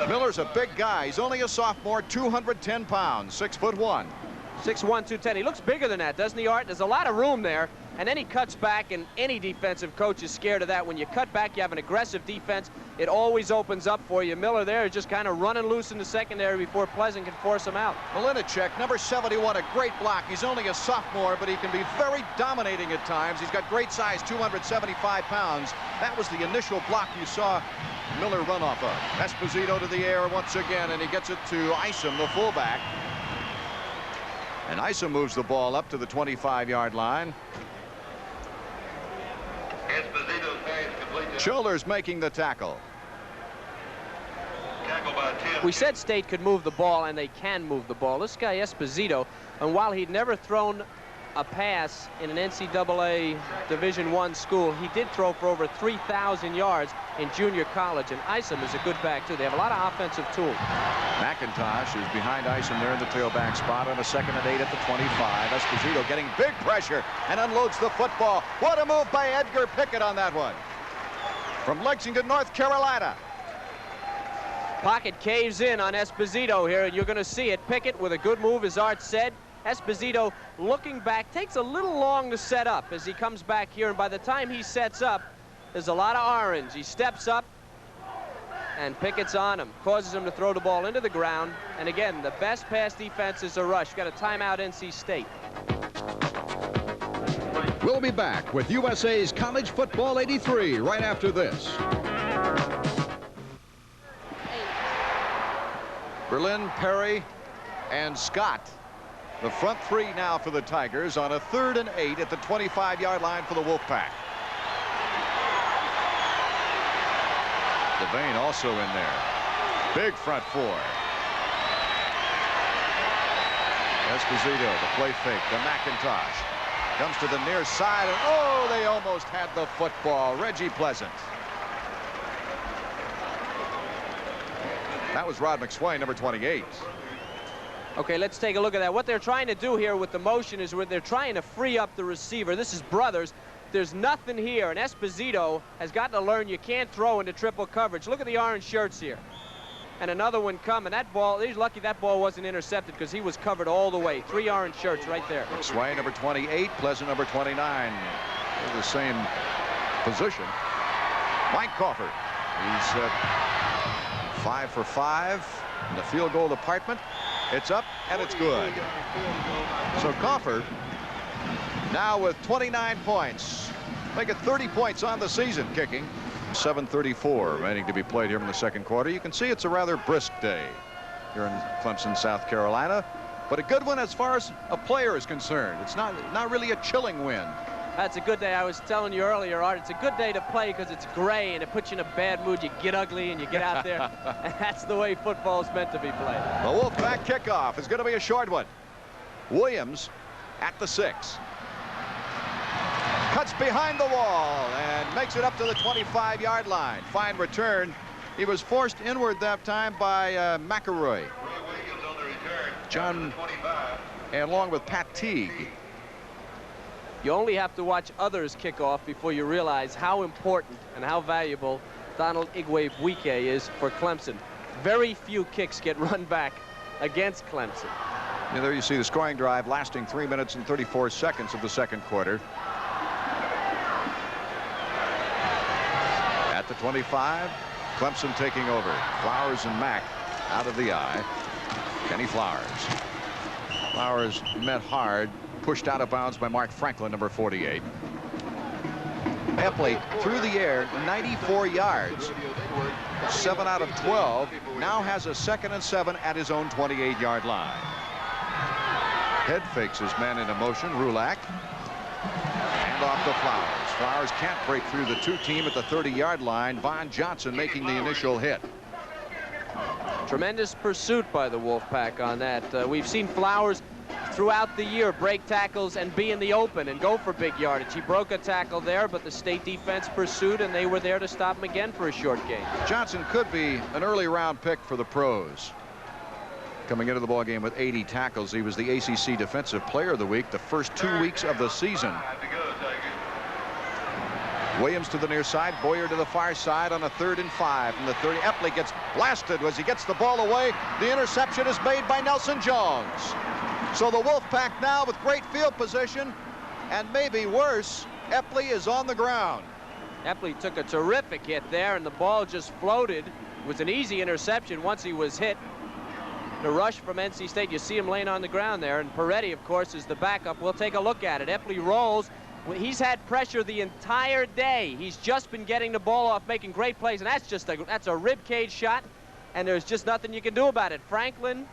Miller's a big guy. He's only a sophomore, 210 pounds, 6'1". 6'1", 210. He looks bigger than that, doesn't he, Art? There's a lot of room there, and then he cuts back, and any defensive coach is scared of that. When you cut back, you have an aggressive defense. It always opens up for you. Miller there is just kind of running loose in the secondary before Pleasant can force him out. Malinicek, number 71, a great block. He's only a sophomore, but he can be very dominating at times. He's got great size, 275 pounds. That was the initial block you saw Miller run off of. Esposito to the air once again, and he gets it to Isom, the fullback. And Isom moves the ball up to the 25-yard line. Childers making the tackle. We said State could move the ball, and they can move the ball. This guy Esposito, and while he'd never thrown a pass in an NCAA Division I school, he did throw for over 3,000 yards in junior college, and Isom is a good back too. They have a lot of offensive tools. McIntosh is behind Isom there in the tailback spot on a 2nd and 8 at the 25. Esposito getting big pressure and unloads the football. What a move by Edgar Pickett on that one. From Lexington, North Carolina. Pocket caves in on Esposito here, and you're going to see it. Pickett with a good move, as Art said. Esposito looking back, takes a little long to set up as he comes back here, and by the time he sets up, there's a lot of orange. He steps up, and Pickett's on him, causes him to throw the ball into the ground. And again, the best pass defense is a rush. You've got a timeout, NC State. We'll be back with USA's College Football 83 right after this. Berlin, Perry, and Scott. The front three now for the Tigers on a 3rd and 8 at the 25-yard line for the Wolfpack. Devane also in there. Big front four. Esposito, the play fake to McIntosh. Comes to the near side, and oh, they almost had the football. Reggie Pleasant. That was Rod McSwain, number 28. Okay, let's take a look at that. What they're trying to do here with the motion is where they're trying to free up the receiver. This is Brothers. There's nothing here, and Esposito has got to learn you can't throw into triple coverage. Look at the orange shirts here. And another one coming. That ball, he's lucky that ball wasn't intercepted because he was covered all the way. 3 orange shirts right there. McSwain, number 28, Pleasant, number 29. They're the same position. Mike Crawford. He's 5 for 5 in the field goal department. It's up, and it's good. So Crawford now with 29 points. Make it 30 points on the season kicking. 7:34 remaining to be played here in the second quarter. You can see it's a rather brisk day here in Clemson, South Carolina, but a good one as far as a player is concerned. It's not really a chilling wind. That's a good day. I was telling you earlier, Art, it's a good day to play because it's gray and it puts you in a bad mood. You get ugly and you get out there. And that's the way football's meant to be played. The Wolfpack kickoff is going to be a short one. Williams at the 6. Cuts behind the wall and makes it up to the 25-yard line. Fine return. He was forced inward that time by McElroy. John, along with Pat Teague. You only have to watch others kick off before you realize how important and how valuable Donald Igwe-Buike is for Clemson. Very few kicks get run back against Clemson. And there you see the scoring drive lasting 3 minutes and 34 seconds of the second quarter. At the 25, Clemson taking over. Flowers and Mack out of the eye. Kenny Flowers. Flowers met hard. Pushed out of bounds by Mark Franklin, number 48. Epley through the air, 94 yards. 7 out of 12. Now has a 2nd and 7 at his own 28-yard line. Head fakes his man into motion. Rulak. Hand off to Flowers. Flowers can't break through the 2-team at the 30-yard line. Von Johnson making the initial hit. Tremendous pursuit by the Wolfpack on that. We've seen Flowers throughout the year break tackles and be in the open and go for big yardage. He broke a tackle there, but the state defense pursued, and they were there to stop him again for a short gain. Johnson could be an early round pick for the pros. Coming into the ball game with 80 tackles, he was the ACC Defensive Player of the Week the first 2 weeks of the season. Williams to the near side, Boyer to the far side on a 3rd and 5 from the 30. Epley gets blasted as he gets the ball away. The interception is made by Nelson Jones. So the Wolfpack now with great field position, and maybe worse, Epley is on the ground. Epley took a terrific hit there, and the ball just floated. It was an easy interception once he was hit. The rush from NC State, you see him laying on the ground there, and Peretti, of course, is the backup. We'll take a look at it. Epley rolls. He's had pressure the entire day. He's just been getting the ball off, making great plays, and that's a rib cage shot, and there's just nothing you can do about it. Franklin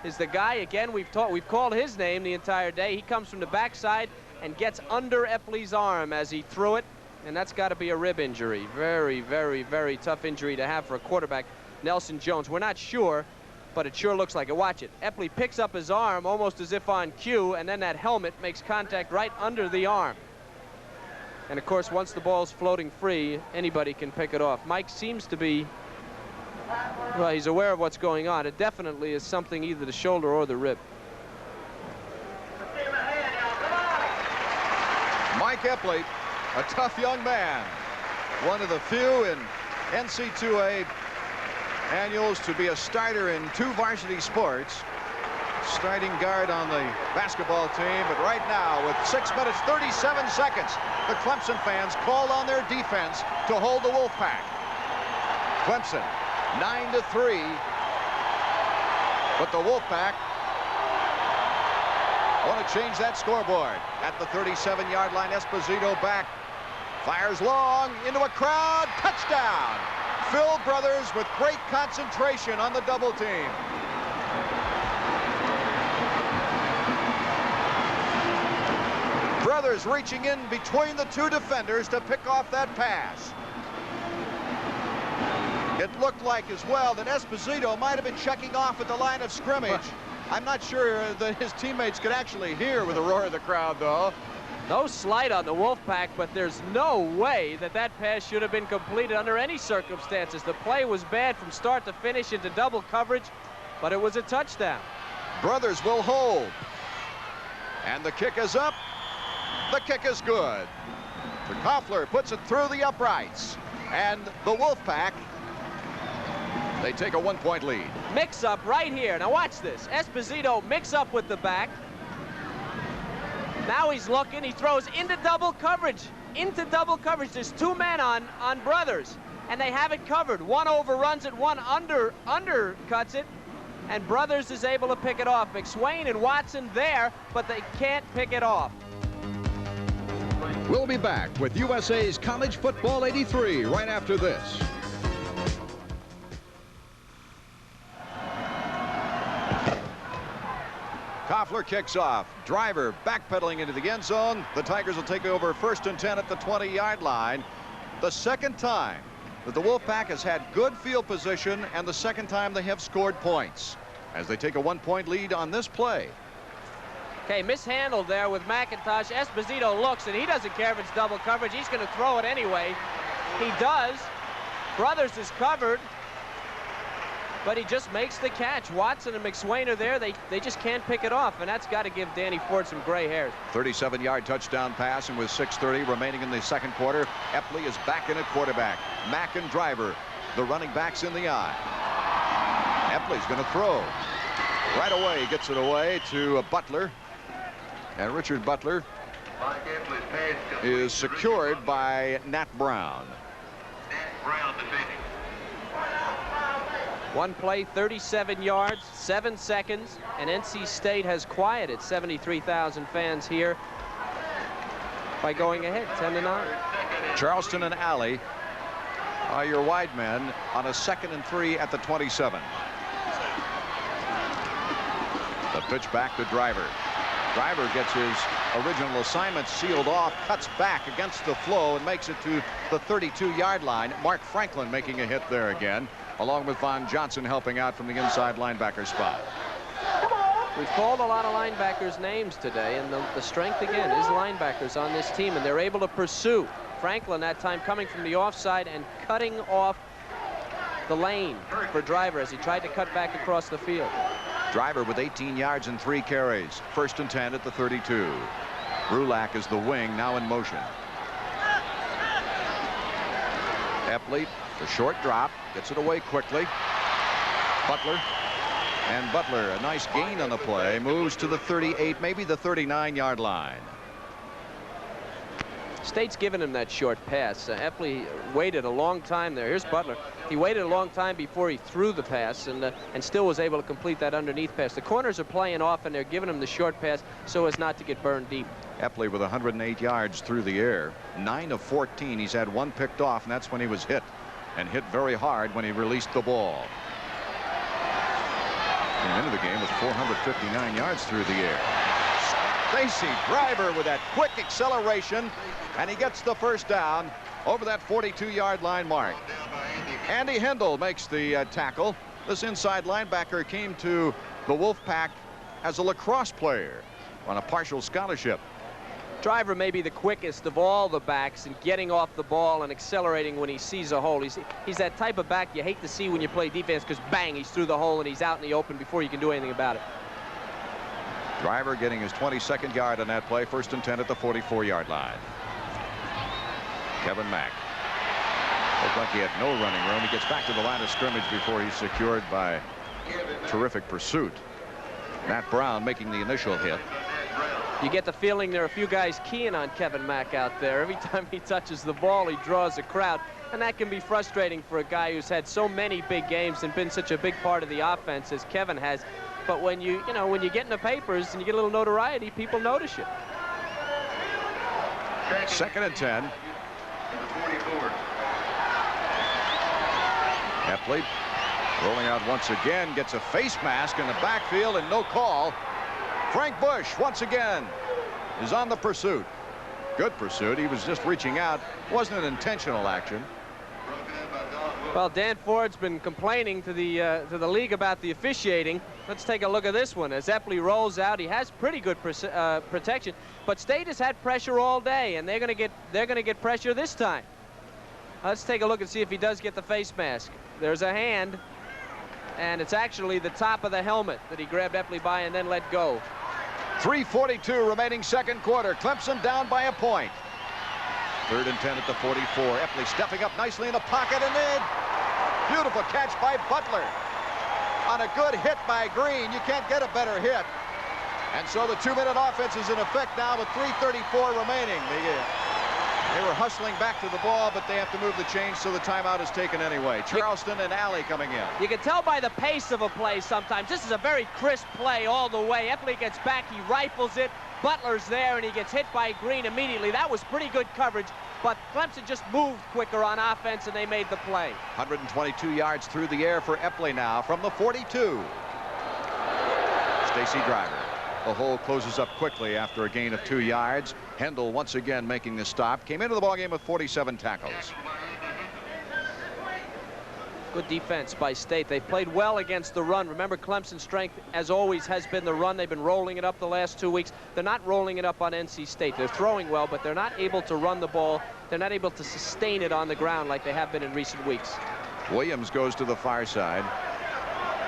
is the guy. Again, we've called his name the entire day. He comes from the backside and gets under Epley's arm as he threw it, and that's got to be a rib injury. Very, very, very tough injury to have for a quarterback. Nelson Jones, we're not sure, but it sure looks like it. Watch it. Epley picks up his arm almost as if on cue, and then that helmet makes contact right under the arm. And of course, once the ball's floating free, anybody can pick it off. Mike seems to be, well, he's aware of what's going on. It definitely is something, either the shoulder or the rib. Mike Epley, a tough young man. One of the few in NC2A annuals to be a starter in 2 varsity sports. Starting guard on the basketball team, but right now with 6 minutes 37 seconds, the Clemson fans call on their defense to hold the Wolfpack. Clemson 9-3, but the Wolfpack want to change that scoreboard. At the 37-yard line, Esposito back, fires long into a crowd, touchdown. Phil Brothers with great concentration on the double team. Brothers reaching in between the 2 defenders to pick off that pass. It looked like as well that Esposito might have been checking off at the line of scrimmage. I'm not sure that his teammates could actually hear with the roar of the crowd, though. No slight on the Wolfpack, but there's no way that that pass should have been completed under any circumstances. The play was bad from start to finish into double coverage, but it was a touchdown. Brothers will hold. And the kick is up. The kick is good. The Koffler puts it through the uprights. And the Wolfpack, they take a 1-point lead. Mix up right here. Now watch this. Esposito mix up with the back. Now he's looking. He throws into double coverage. Into double coverage. There's 2 men on Brothers, and they have it covered. One overruns it. One undercuts it. And Brothers is able to pick it off. McSwain and Watson there, but they can't pick it off. We'll be back with USA's College Football 83 right after this. Koffler kicks off. Driver backpedaling into the end zone. The Tigers will take over 1st and 10 at the 20-yard line. The second time that the Wolfpack has had good field position, and the second time they have scored points as they take a 1-point lead on this play. Okay, mishandled there with McIntosh. Esposito looks, and he doesn't care if it's double coverage. He's going to throw it anyway. He does. Brothers is covered, but he just makes the catch. Watson and McSwain are there. They just can't pick it off, and that's got to give Danny Ford some gray hairs. 37-yard touchdown pass, and with 6:30 remaining in the second quarter, Epley is back in at quarterback. Mack and Driver, the running backs in the eye. Epley's going to throw. Right away, he gets it away to Butler. And Richard Butler is secured by Nat Brown. One play, 37 yards, 7 seconds, and NC State has quieted 73,000 fans here by going ahead 10-9. Charleston and Alley are your wide men on a 2nd and 3 at the 27. The pitch back to Driver. Driver gets his original assignment sealed off, cuts back against the flow, and makes it to the 32-yard line. Mark Franklin making a hit there again, along with Von Johnson helping out from the inside linebacker spot. We've called a lot of linebackers' names today, and the strength again is linebackers on this team, and they're able to pursue. Franklin that time coming from the offside and cutting off the lane for Driver as he tried to cut back across the field. Driver with 18 yards and 3 carries. 1st and 10 at the 32. Brulac is the wing, now in motion. Epley, the short drop, gets it away quickly. Butler. And Butler, a nice gain on the play, moves to the 38, maybe the 39-yard line. State's given him that short pass. Epley waited a long time there. Here's Butler. He waited a long time before he threw the pass and still was able to complete that underneath pass. The corners are playing off, and they're giving him the short pass so as not to get burned deep. Epley with 108 yards through the air. 9 of 14. He's had 1 picked off, and that's when he was hit, and hit very hard when he released the ball. The end of the game was 459 yards through the air. Stacy Driver with that quick acceleration, and he gets the first down over that 42-yard line mark. Andy Hendel makes the tackle. This inside linebacker came to the Wolfpack as a lacrosse player on a partial scholarship. Driver may be the quickest of all the backs in getting off the ball and accelerating when he sees a hole. He's that type of back you hate to see when you play defense, because bang, he's through the hole and he's out in the open before you can do anything about it. Driver getting his 22nd yard on that play. 1st and 10 at the 44-yard line. Kevin Mack. Looked like he had no running room. He gets back to the line of scrimmage before he's secured by terrific pursuit. Matt Brown making the initial hit. You get the feeling there are a few guys keying on Kevin Mack out there. Every time he touches the ball, he draws a crowd, and that can be frustrating for a guy who's had so many big games and been such a big part of the offense as Kevin has. But when you get in the papers and you get a little notoriety, people notice you. 2nd and 10. Epley rolling out once again, gets a face mask in the backfield and no call. Frank Bush once again is on the pursuit. Good pursuit. He was just reaching out. Wasn't an intentional action. Well, Dan Ford's been complaining to the league about the officiating. Let's take a look at this one. As Epley rolls out, he has pretty good protection, but State has had pressure all day, and they're going to get pressure this time. Let's take a look and see if he does get the face mask. There's a hand, and it's actually the top of the helmet that he grabbed Epley by and then let go. 3:42 remaining second quarter. Clemson down by a point. 3rd and 10 at the 44. Epley stepping up nicely in the pocket, and then beautiful catch by Butler on a good hit by Green. You can't get a better hit. And so the 2-minute offense is in effect now with 3:34 remaining. They were hustling back to the ball, but they have to move the chains, so the timeout is taken anyway. Charleston and Alley coming in. You can tell by the pace of a play sometimes. This is a very crisp play all the way. Epley gets back, he rifles it. Butler's there, and he gets hit by Green immediately. That was pretty good coverage, but Clemson just moved quicker on offense, and they made the play. 122 yards through the air for Epley now from the 42. Stacy Driver. The hole closes up quickly after a gain of 2 yards. Hendel once again making the stop. Came into the ballgame with 47 tackles. Good defense by State. They've played well against the run. Remember, Clemson's strength, as always, has been the run. They've been rolling it up the last 2 weeks. They're not rolling it up on NC State. They're throwing well, but they're not able to run the ball. They're not able to sustain it on the ground like they have been in recent weeks. Williams goes to the far side.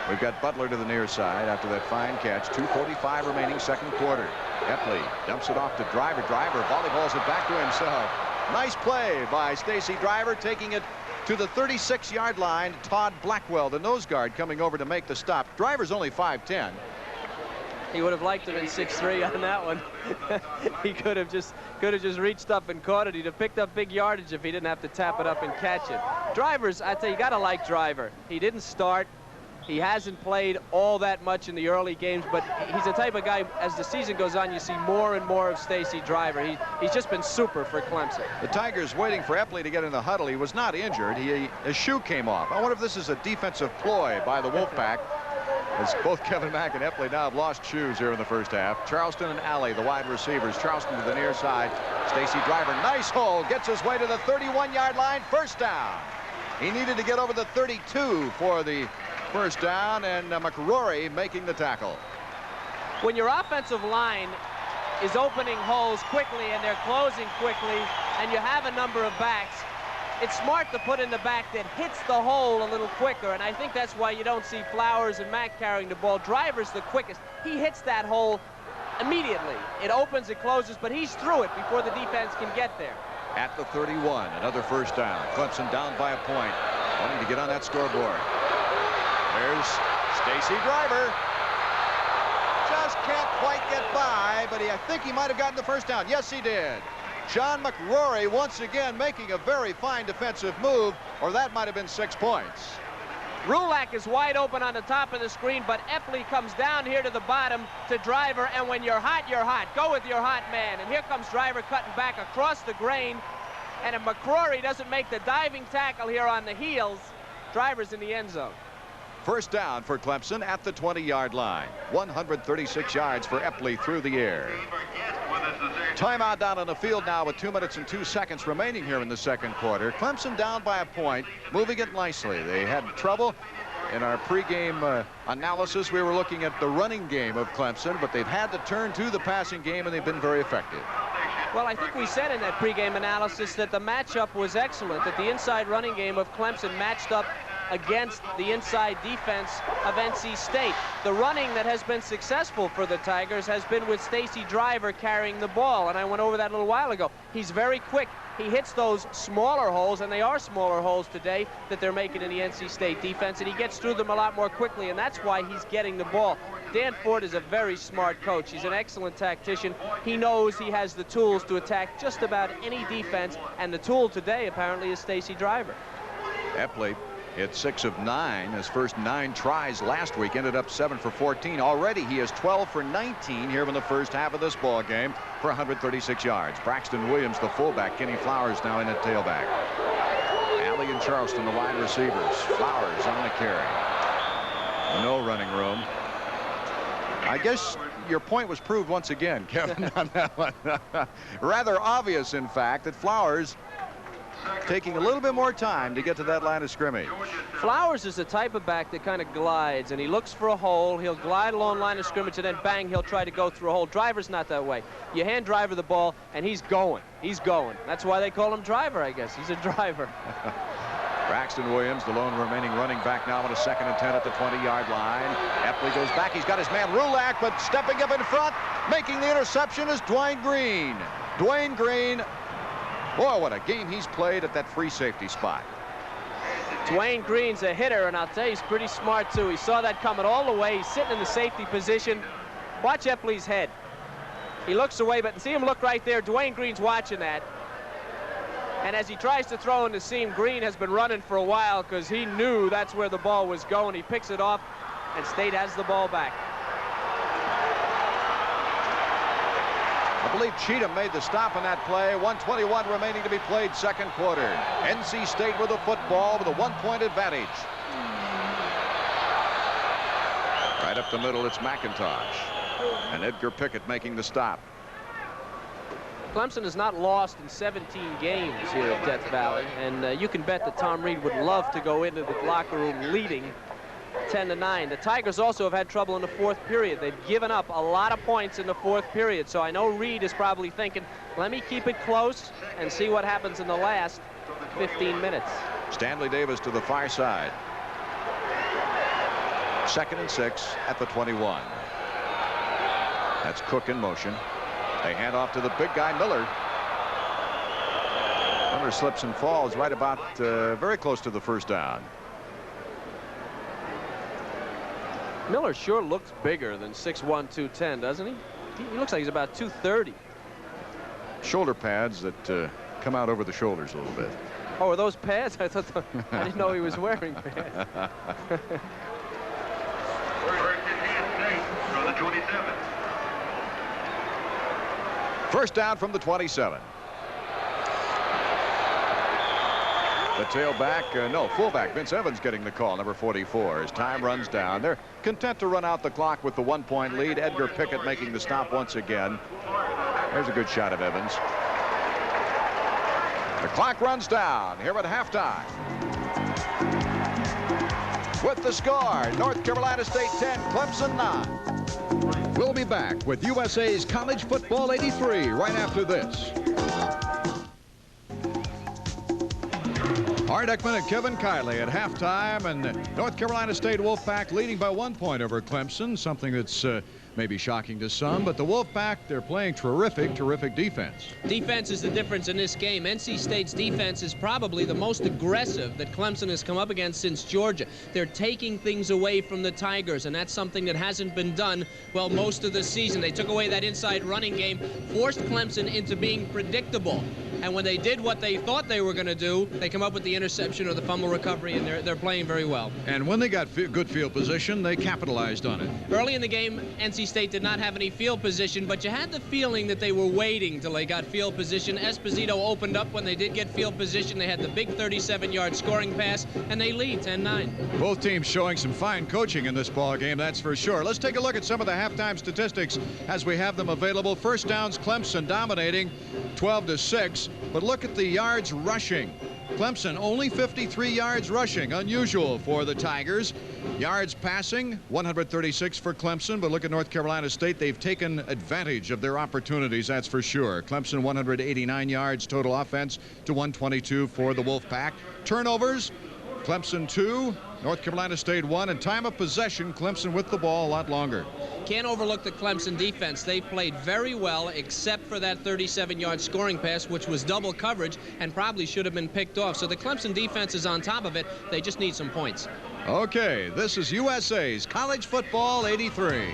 We've got Butler to the near side after that fine catch. 2:45 remaining, second quarter. Epley dumps it off to Driver. Driver volleyballs it back to himself. Nice play by Stacy Driver, taking it to the 36-yard line. Todd Blackwell, the nose guard, coming over to make the stop. Driver's only 5'10". He would have liked him in 6'3" on that one. He could have just reached up and caught it. He'd have picked up big yardage if he didn't have to tap it up and catch it. Driver's, I tell you, gotta like Driver. He didn't start. He hasn't played all that much in the early games, but he's the type of guy, as the season goes on, you see more and more of Stacy Driver. He's just been super for Clemson. The Tigers waiting for Epley to get in the huddle. He was not injured. His shoe came off. I wonder if this is a defensive ploy by the Wolfpack, as both Kevin Mack and Epley now have lost shoes here in the first half. Charleston and Alley, the wide receivers. Charleston to the near side. Stacy Driver, nice hole, gets his way to the 31-yard line. First down. He needed to get over the 32 for the first down, and McRory making the tackle. When your offensive line is opening holes quickly and they're closing quickly, and you have a number of backs, it's smart to put in the back that hits the hole a little quicker, and I think that's why you don't see Flowers and Mack carrying the ball. Driver's the quickest. He hits that hole immediately. It opens, it closes, but he's through it before the defense can get there. At the 31, another first down. Clemson down by a point, wanting to get on that scoreboard. There's Stacy Driver. Just can't quite get by, but I think he might have gotten the first down. Yes, he did. John McRory once again making a very fine defensive move, or that might have been 6 points. Rulak is wide open on the top of the screen, but Epley comes down here to the bottom to Driver, and when you're hot, you're hot. Go with your hot man. And here comes Driver cutting back across the grain, and if McRory doesn't make the diving tackle here on the heels, Driver's in the end zone. First down for Clemson at the 20-yard line. 136 yards for Epley through the air. Timeout down on the field now with 2 minutes and 2 seconds remaining here in the second quarter. Clemson down by a point, moving it nicely. They had trouble in our pregame analysis. We were looking at the running game of Clemson, but they've had to turn to the passing game, and they've been very effective. Well, I think we said in that pregame analysis that the matchup was excellent, that the inside running game of Clemson matched up against the inside defense of NC State. The running that has been successful for the Tigers has been with Stacy Driver carrying the ball, and I went over that a little while ago. He's very quick. He hits those smaller holes, and they are smaller holes today that they're making in the NC State defense, and he gets through them a lot more quickly, and that's why he's getting the ball. Dan Ford is a very smart coach. He's an excellent tactician. He knows he has the tools to attack just about any defense, and the tool today apparently is Stacy Driver. Epley hit 6 of 9. His first 9 tries last week, ended up 7 for 14. Already he is 12 for 19 here in the first half of this ball game for 136 yards. Braxton Williams, the fullback. Kenny Flowers now in at tailback. Alley and Charleston, the wide receivers. Flowers on the carry. No running room. I guess your point was proved once again, Kevin, on that one. Rather obvious, in fact, that Flowers taking a little bit more time to get to that line of scrimmage. Flowers is the type of back that kind of glides, and he looks for a hole. He'll glide along line of scrimmage, and then bang, he'll try to go through a hole. Driver's not that way. You hand Driver the ball, and he's going. He's going. That's why they call him Driver, I guess. He's a driver. Braxton Williams, the lone remaining running back, now on a 2nd and 10 at the 20-yard line. Epley goes back. He's got his man Rulak, but stepping up in front, making the interception is Dwayne Green. Dwayne Green, boy, what a game he's played at that free safety spot. Dwayne Green's a hitter, and I'll tell you, he's pretty smart, too. He saw that coming all the way. He's sitting in the safety position. Watch Epley's head. He looks away, but see him look right there. Dwayne Green's watching that. And as he tries to throw in the seam, Green has been running for a while because he knew that's where the ball was going. He picks it off, and State has the ball back. I believe Cheatham made the stop on that play. 1:21 remaining to be played, second quarter. NC State with the football with a 1-point advantage. Right up the middle, it's McIntosh. And Edgar Pickett making the stop. Clemson has not lost in 17 games here at Death Valley, and you can bet that Tom Reed would love to go into the locker room leading 10-9. The Tigers also have had trouble in the fourth period. They've given up a lot of points in the fourth period, so I know Reed is probably thinking, let me keep it close and see what happens in the last 15 minutes. Stanley Davis to the far side. 2nd and 6 at the 21. That's Cook in motion. They hand off to the big guy, Miller. Miller slips and falls right about very close to the first down. Miller sure looks bigger than 6'1", 210, doesn't he? He looks like he's about 230. Shoulder pads that come out over the shoulders a little bit. Oh, are those pads? I thought I didn't know he was wearing pads. From the 27. First down from the 27. The tailback, fullback, Vince Evans getting the call, number 44. As time runs down, they're content to run out the clock with the 1-point lead. Edgar Pickett making the stop once again. There's a good shot of Evans. The clock runs down here at halftime. With the score, North Carolina State 10, Clemson 9. We'll be back with USA's College Football 83 right after this. Art Ekman and Kevin Kiley at halftime, and North Carolina State Wolfpack leading by 1 point over Clemson, something that's maybe shocking to some, but the Wolfpack, they're playing terrific defense. Defense is the difference in this game. NC State's defense is probably the most aggressive that Clemson has come up against since Georgia. They're taking things away from the Tigers, and that's something that hasn't been done, well, most of the season. They took away that inside running game, forced Clemson into being predictable. And when they did what they thought they were going to do, they come up with the interception or the fumble recovery, and they're playing very well. And when they got good field position, they capitalized on it. Early in the game, NC State did not have any field position, but you had the feeling that they were waiting till they got field position. Esposito opened up when they did get field position. They had the big 37-yard scoring pass, and they lead 10-9. Both teams showing some fine coaching in this ball game, that's for sure. Let's take a look at some of the halftime statistics as we have them available. First downs, Clemson dominating 12-6. But look at the yards rushing. Clemson only 53 yards rushing, unusual for the Tigers. Yards passing, 136 for Clemson, but look at North Carolina State. They've taken advantage of their opportunities, that's for sure. Clemson 189 yards total offense to 122 for the Wolfpack. Turnovers, Clemson 2, North Carolina State 1, and time of possession, Clemson with the ball a lot longer. Can't overlook the Clemson defense. They played very well, except for that 37-yard scoring pass, which was double coverage and probably should have been picked off. So the Clemson defense is on top of it. They just need some points. Okay, this is USA's College Football 83.